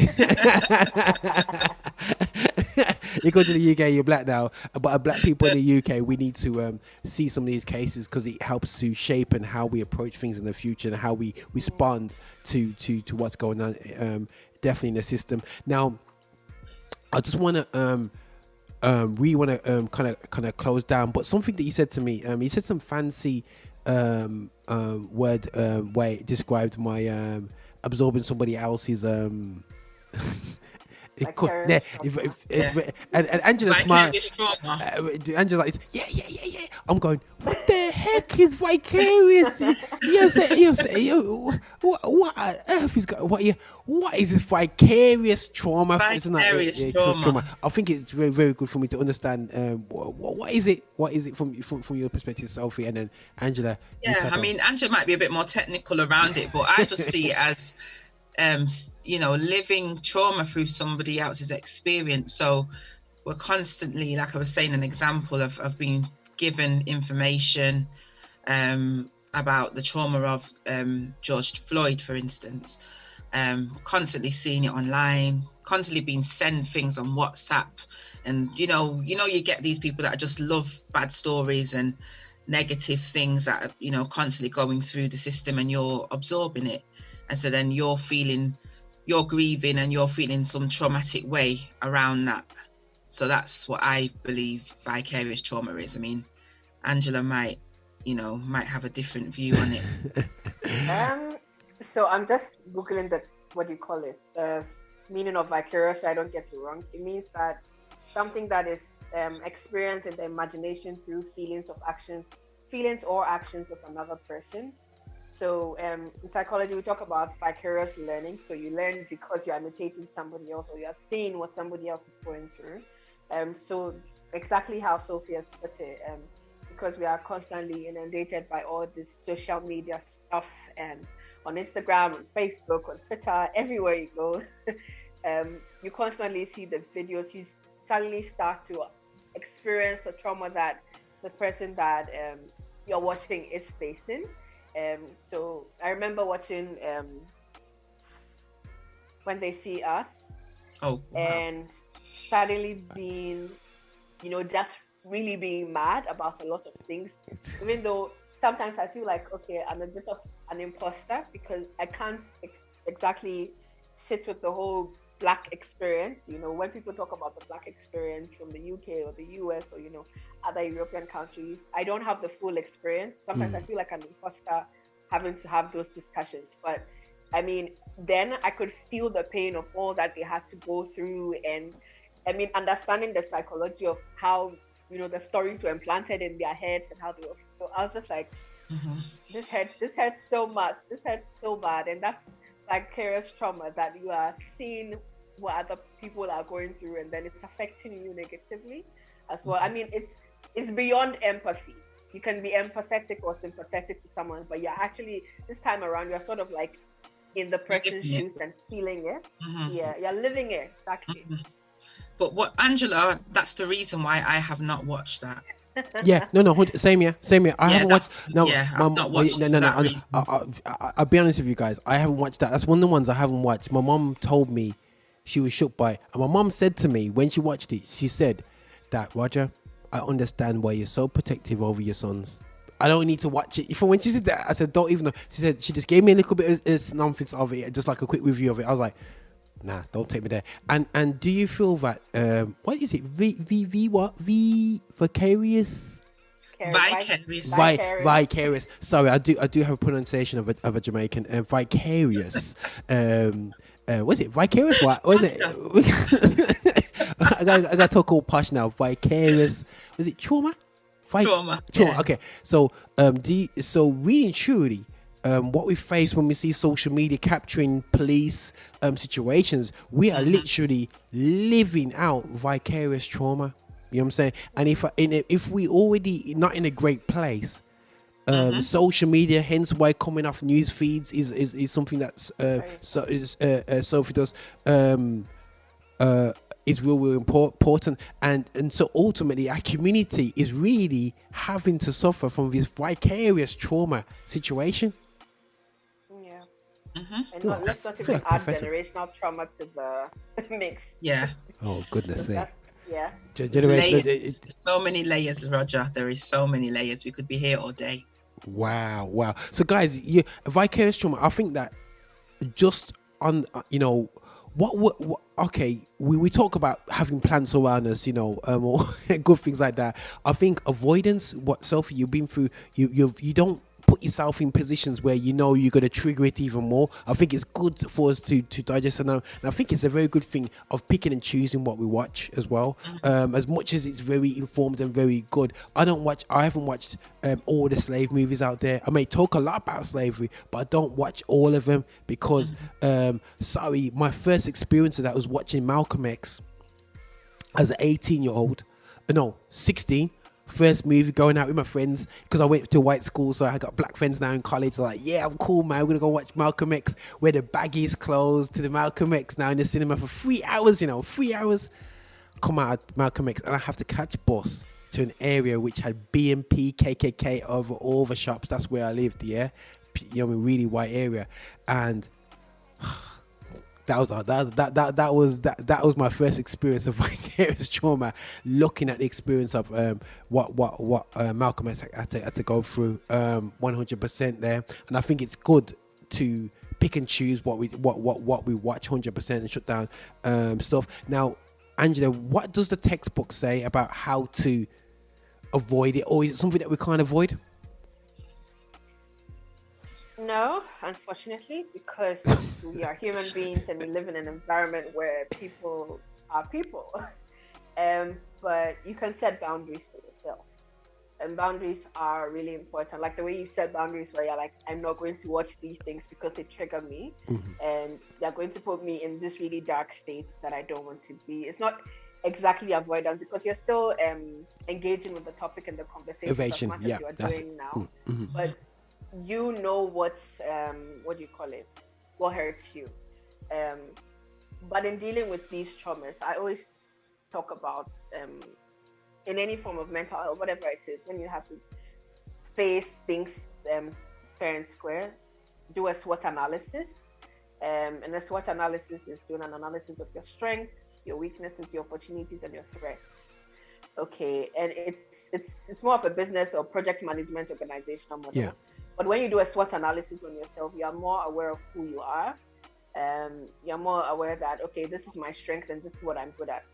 You go to the UK, you're black now, but black people in the UK, we need to see some of these cases, because it helps to shape and how we approach things in the future and how we respond to what's going on, definitely in the system. Now I just want to kind of close down, but something that you said to me, you said some fancy word way it described my absorbing somebody else's and Angela's smart. Angela's like, yeah. I'm going, what the heck is vicarious? What on earth is going? What is this vicarious trauma? Vicarious trauma. I think it's very, very good for me to understand. What is it? What is it from your perspective, Sophie, and then Angela? Yeah, I mean, Angela might be a bit more technical around it, but I just see it as you know, living trauma through somebody else's experience. So we're constantly, like I was saying, an example of being given information about the trauma of George Floyd, for instance, constantly seeing it online, constantly being sent things on WhatsApp. And you know, you get these people that just love bad stories and negative things that are, you know, constantly going through the system, and you're absorbing it, and so then you're grieving and you're feeling some traumatic way around that. So that's what I believe vicarious trauma is. I mean, Angela might have a different view on it. So I'm just googling what do you call it, the meaning of vicarious, so I don't get it wrong. It means that something that is experienced in the imagination through feelings or actions of another person. So in psychology, we talk about vicarious learning. So you learn because you're imitating somebody else, or you're seeing what somebody else is going through. So exactly how Sophie has put it, because we are constantly inundated by all this social media stuff, and on Instagram, on Facebook, on Twitter, everywhere you go, you constantly see the videos. You suddenly start to experience the trauma that the person that you're watching is facing. So I remember watching When They See Us, and suddenly being, just really being mad about a lot of things, even though sometimes I feel like, okay, I'm a bit of an imposter because I can't exactly sit with the whole Black experience. When people talk about the Black experience from the UK or the US or, other European countries, I don't have the full experience. Sometimes I feel like I'm an imposter having to have those discussions. But I mean, then I could feel the pain of all that they had to go through. And I mean, understanding the psychology of how, the stories were implanted in their heads and how they were. So I was just like, this hurts so much. This hurts so bad. And that's vicarious trauma, that you are seeing what other people are going through, and then it's affecting you negatively as well. I mean, it's beyond empathy. You can be empathetic or sympathetic to someone, but you're actually, this time around, you're sort of like in the person's shoes and feeling it. Yeah, you're living it, exactly. But what, Angela, that's the reason why I have not watched that. Yeah, no, same here. I haven't watched. No, I've not watched. No. I'll be honest with you guys. I haven't watched that. That's one of the ones I haven't watched. My mom told me she was shook by it, and my mom said to me when she watched it, she said that, Roger, I understand why you're so protective over your sons. I don't need to watch it. When she said that, I said, don't even know. She said, she just gave me a little bit of synopsis of it, just like a quick review of it. I was like, nah, don't take me there. And do you feel that what is it? Vicarious? Vicarious. Sorry, I do have a pronunciation of a Jamaican. Vicarious. Was it vicarious? What was it? I got to talk all posh now. Vicarious. Was it trauma? Trauma. Yeah. Okay. So really truly, what we face when we see social media capturing police situations, we are literally living out vicarious trauma. You know what I'm saying? And if we already not in a great place, social media, hence why coming off news feeds is something that's Sophie does. Is real important, and so ultimately our community is really having to suffer from this vicarious trauma situation. Yeah. And let's not even add generational trauma to the mix. Yeah. Oh goodness sake. Yeah. So many layers, Roger. There is so many layers. We could be here all day. Wow. So guys, vicarious trauma, I think that just on what okay, we talk about having plants around us, or good things like that. I think avoidance, what Sophie you've been through, you don't put yourself in positions where you're going to trigger it even more. I think it's good for us to digest it now, and I think it's a very good thing of picking and choosing what we watch as well. As much as it's very informed and very good, I haven't watched all the slave movies out there. I may talk a lot about slavery, but I don't watch all of them because my first experience of that was watching Malcolm X as an 18-year-old. No, 16. First movie, going out with my friends, because I went to white school, so I got black friends now in college. So like, yeah, I'm cool, man. We're gonna go watch Malcolm X. Wear the baggiest clothes to the Malcolm X now in the cinema for 3 hours. 3 hours. Come out Malcolm X, and I have to catch bus to an area which had BMP, KKK over all the shops. That's where I lived. Yeah, really white area, and That was my first experience of vicarious trauma, looking at the experience of what Malcolm had to go through, 100% there. And I think it's good to pick and choose what we watch 100% and shut down stuff. Now, Angela, what does the textbook say about how to avoid it, or is it something that we can't avoid? No, unfortunately, because we are human beings and we live in an environment where people are people. But you can set boundaries for yourself. And boundaries are really important. Like the way you set boundaries where you're like, I'm not going to watch these things because they trigger me. And they're going to put me in this really dark state that I don't want to be. It's not exactly avoidance because you're still engaging with the topic and the conversation Evasion, as you are doing now. But you know what's what do you call it, what hurts you. But in dealing with these traumas, I always talk about in any form of mental health, whatever it is, when you have to face things fair and square, do a SWOT analysis. And a SWOT analysis is doing an analysis of your strengths, your weaknesses, your opportunities, and your threats. Okay, and it's more of a business or project management organizational model. Yeah. But when you do a SWOT analysis on yourself, you are more aware of who you are. You're more aware that, okay, this is my strength and this is what I'm good at.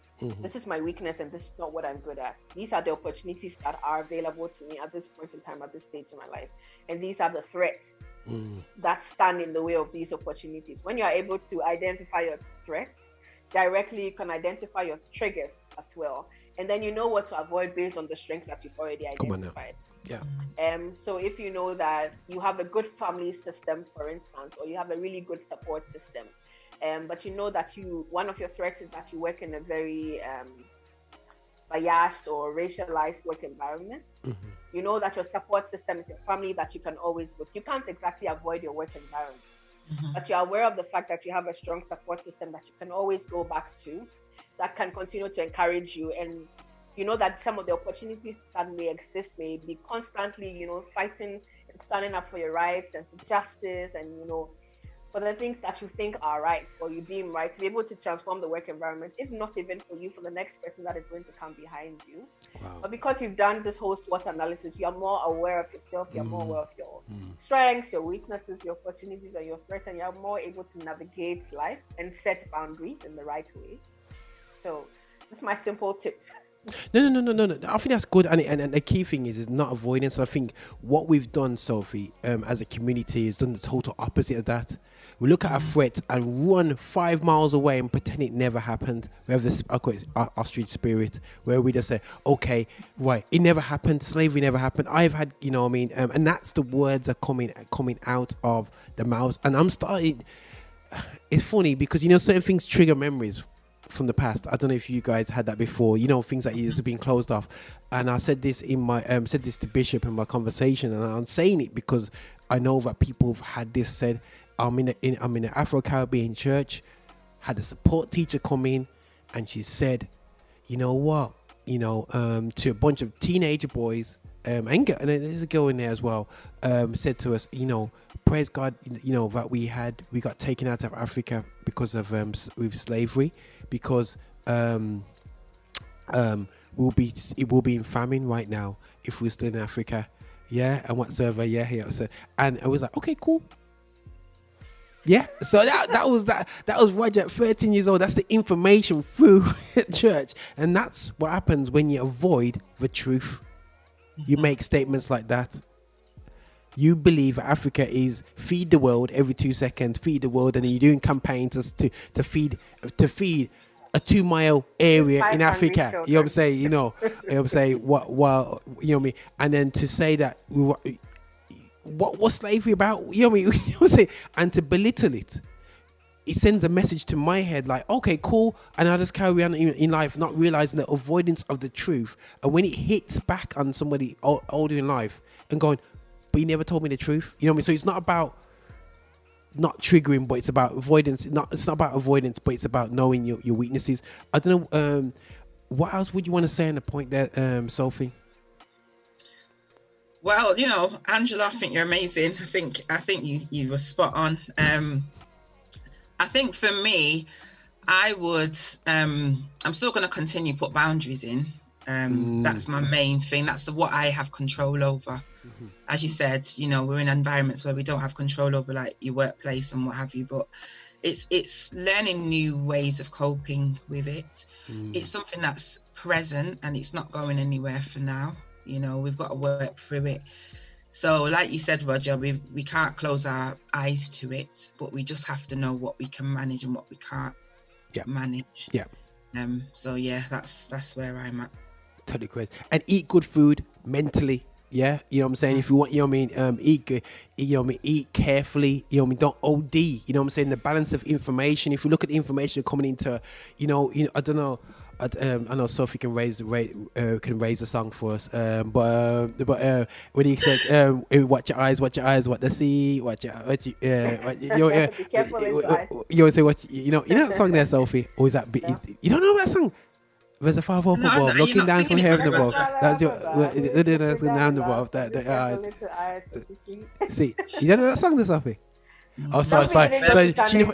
This is my weakness and this is not what I'm good at. These are the opportunities that are available to me at this point in time, at this stage in my life. And these are the threats that stand in the way of these opportunities. When you are able to identify your threats, directly you can identify your triggers as well. And then you know what to avoid based on the strengths that you've already identified. Yeah. So if you know that you have a good family system, for instance, or you have a really good support system, but you know that one of your threats is that you work in a very biased or racialized work environment. You know that your support system is your family that you can always go to. You can't exactly avoid your work environment, but you're aware of the fact that you have a strong support system that you can always go back to, that can continue to encourage you. And you know that some of the opportunities that may exist may be constantly, fighting and standing up for your rights and for justice and, for the things that you think are right or you deem right, to be able to transform the work environment, if not even for you, for the next person that is going to come behind you. Wow. But because you've done this whole SWOT analysis, you're more aware of yourself, you're more aware of your strengths, your weaknesses, your opportunities, and your threats, and you're more able to navigate life and set boundaries in the right way. So that's my simple tip. No. I think that's good, and the key thing is not avoidance. I think what we've done, Sophie, as a community, is done the total opposite of that. We look at a threat and run 5 miles away and pretend it never happened. We have this, I call it ostrich spirit, where we just say, okay, right, it never happened, slavery never happened. I've had, and that's the words are coming out of the mouths, and I'm starting. It's funny because certain things trigger memories from the past. I don't know if you guys had that before, things that used to being closed off. And I said this in my said this to Bishop in my conversation, and I'm saying it because I know that people have had this said. I'm in an Afro-Caribbean church, had a support teacher come in, and she said, you know what, to a bunch of teenager boys, and there's a girl in there as well, said to us, praise God, that we got taken out of Africa because of with slavery, because it will be in famine right now if we're still in Africa, and whatsoever, so, and I was like, okay, cool. Yeah, so that was Roger at 13 years old. That's the information through church, and that's what happens when you avoid the truth. You make statements like that. You believe Africa is feed the world every 2 seconds, feed the world, and you're doing campaigns to feed a 2 mile area in Africa. You know what I'm saying? You know what I'm saying? What you know what I mean? And then to say that what's slavery about? You know what I mean? You know what I'm saying? And to belittle it sends a message to my head like, okay, cool, and I just carry on in life, not realizing the avoidance of the truth. And when it hits back on somebody older in life and going, but you never told me the truth. You know what I mean? So it's not about not triggering, but it's about avoidance. It's not about avoidance, but it's about knowing your weaknesses. I don't know. What else would you want to say on the point there, Sophie? Well, Angela, I think you're amazing. I think you were spot on. I think for me, I would. I'm still going to continue put boundaries in. That's my main thing. That's what I have control over. As you said, you know, we're in environments where we don't have control over, like your workplace and what have you. But it's learning new ways of coping with it. It's something that's present and it's not going anywhere for now. You know, we've got to work through it. So like you said, Roger, we can't close our eyes to it, but we just have to know what we can manage and what we can't manage. Yeah. So yeah, that's where I'm at. Totally great. And eat good food mentally. Yeah, you know what I'm saying? If you want, you know what I mean, eat good, you know what I mean, eat carefully, you know what I mean, don't OD, you know what I'm saying? The balance of information. If you look at the information coming into, you know, I don't know, I know Sophie can raise a song for us, but when you said watch your eyes, what they see, you say what you know that song there, Sophie, or is that you don't know that song? There's a far up above, looking down from heaven above. That's your looking down above. See, you don't know that song, Sophie? Oh, sorry.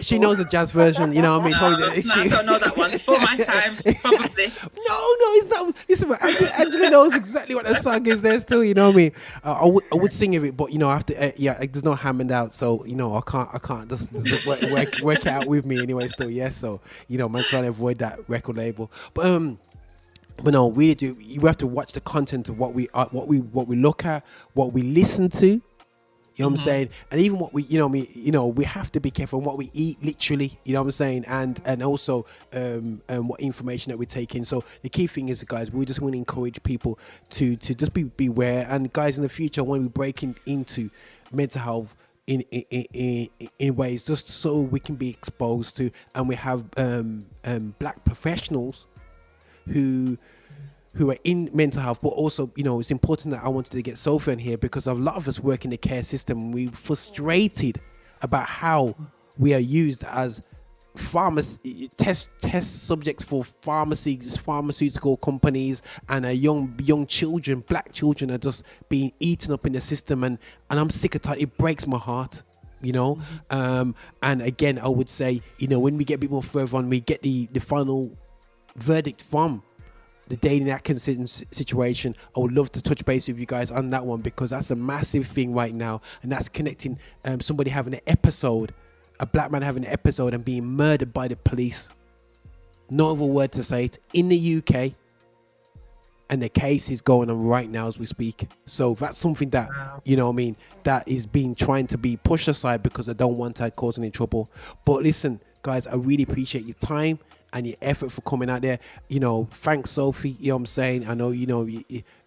She knows the jazz version. You know what I mean? I don't know that one. Before my time, probably. No, it's not. Listen, man, Angela knows exactly what the song is. There still, you know what I mean? I would sing of it, but you know, after there's no hamming out, so you know, I can't just work it out with me anyway. Still, yes. So you know, man's trying to avoid that record label, but no, really do. You have to watch the content of what we look at, what we listen to. You know what I'm saying? And even what we, we have to be careful on what we eat, literally, you know what I'm saying? And also what information that we take in. So the key thing is, guys, we just want to encourage people to just beware. And guys, in the future, when we're breaking into mental health in ways just so we can be exposed to, and we have black professionals who are in mental health, but also, you know, it's important that I wanted to get Sophie in here because a lot of us work in the care system. We're frustrated about how we are used as test subjects for pharmaceutical companies, and young children, black children, are just being eaten up in the system, and I'm sick of it. It breaks my heart. You know, and again, I would say, you know, when we get a bit more further on, we get the final verdict from the Dating Atkins situation. I would love to touch base with you guys on that one, because that's a massive thing right now, and that's connecting somebody having an episode, a black man having an episode and being murdered by the police. No other word to say it, in the UK, and the case is going on right now as we speak. So that's something that, you know what I mean, that is being trying to be pushed aside because I don't want to cause any trouble. But listen, guys, I really appreciate your time and your effort for coming out there. You know, thanks, Sophie. You know what I'm saying? I know, you know,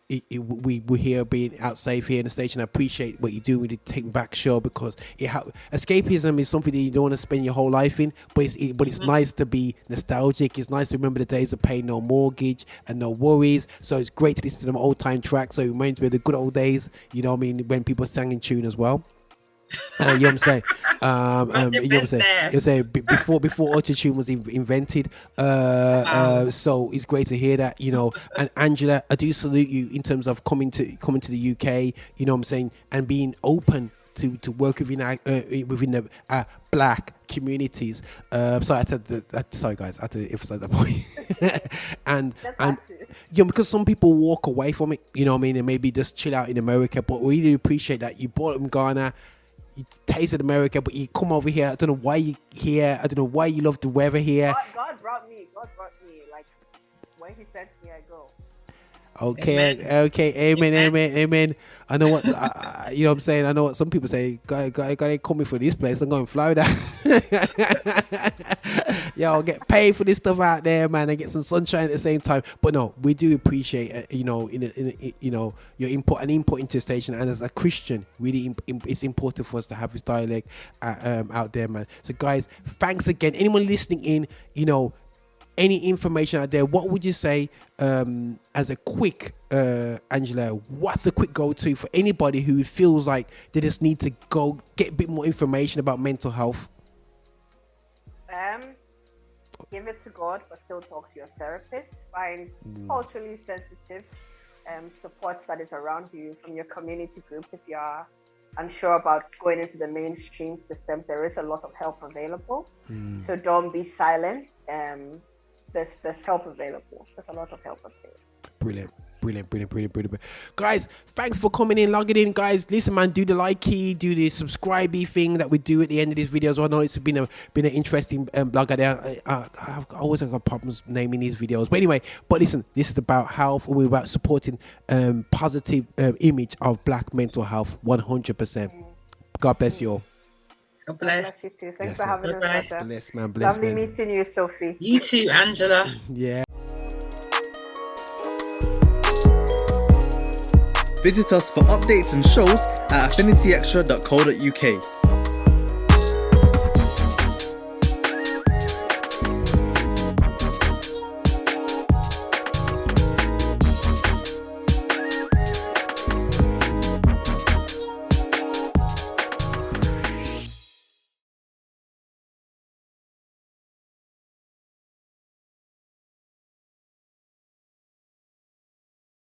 we're here being out safe here in the station. I appreciate what you do with the Take Me Back show, because escapism is something that you don't want to spend your whole life in, but it's nice to be nostalgic. It's nice to remember the days of paying no mortgage and no worries. So it's great to listen to them old time tracks. So it reminds me of the good old days, you know what I mean, when people sang in tune as well. You know what I'm saying? You know what I'm saying? You say before autotune was invented. So it's great to hear that, you know. And Angela, I do salute you in terms of coming to the UK. You know what I'm saying, and being open to work within the black communities. Sorry guys, I had to emphasize that point. and you know, because some people walk away from it, you know what I mean, and maybe just chill out in America. But we really appreciate that you bought them Ghana. You tasted America, but you come over here. I don't know why you here. I don't know why you love the weather here. God brought me. Like, when he sent me, I go. Okay, amen. I know what you know what I'm saying. I know what some people say. God, call me for this place. I'm going to Florida. Yo, get paid for this stuff out there, man, and get some sunshine at the same time. But no, we do appreciate you know, you know, your input into the station. And as a Christian, really, it's important for us to have this dialogue out there, man. So guys, thanks again. Anyone listening in, you know, any information out there, what would you say as a quick, Angela, what's a quick go-to for anybody who feels like they just need to go get a bit more information about mental health? Give it to God, but still talk to your therapist. Find culturally sensitive support that is around you from your community groups. If you are unsure about going into the mainstream system, there is a lot of help available. So don't be silent. There's help available. There's a lot of help available. Brilliant. Guys, thanks for coming in, logging in, guys. Listen, man, do the likey, do the subscribey thing that we do at the end of these videos. I know it's been an interesting blog. I've always got problems naming these videos, but anyway. But listen, this is about health. We're about supporting positive image of Black mental health, 100%. God bless you all. God bless. God bless you too. Thanks for having us. Bless, man. Bless, Lovely man. meeting you, Sophie. You too, Angela. Yeah. Visit us for updates and shows at affinityextra.co.uk.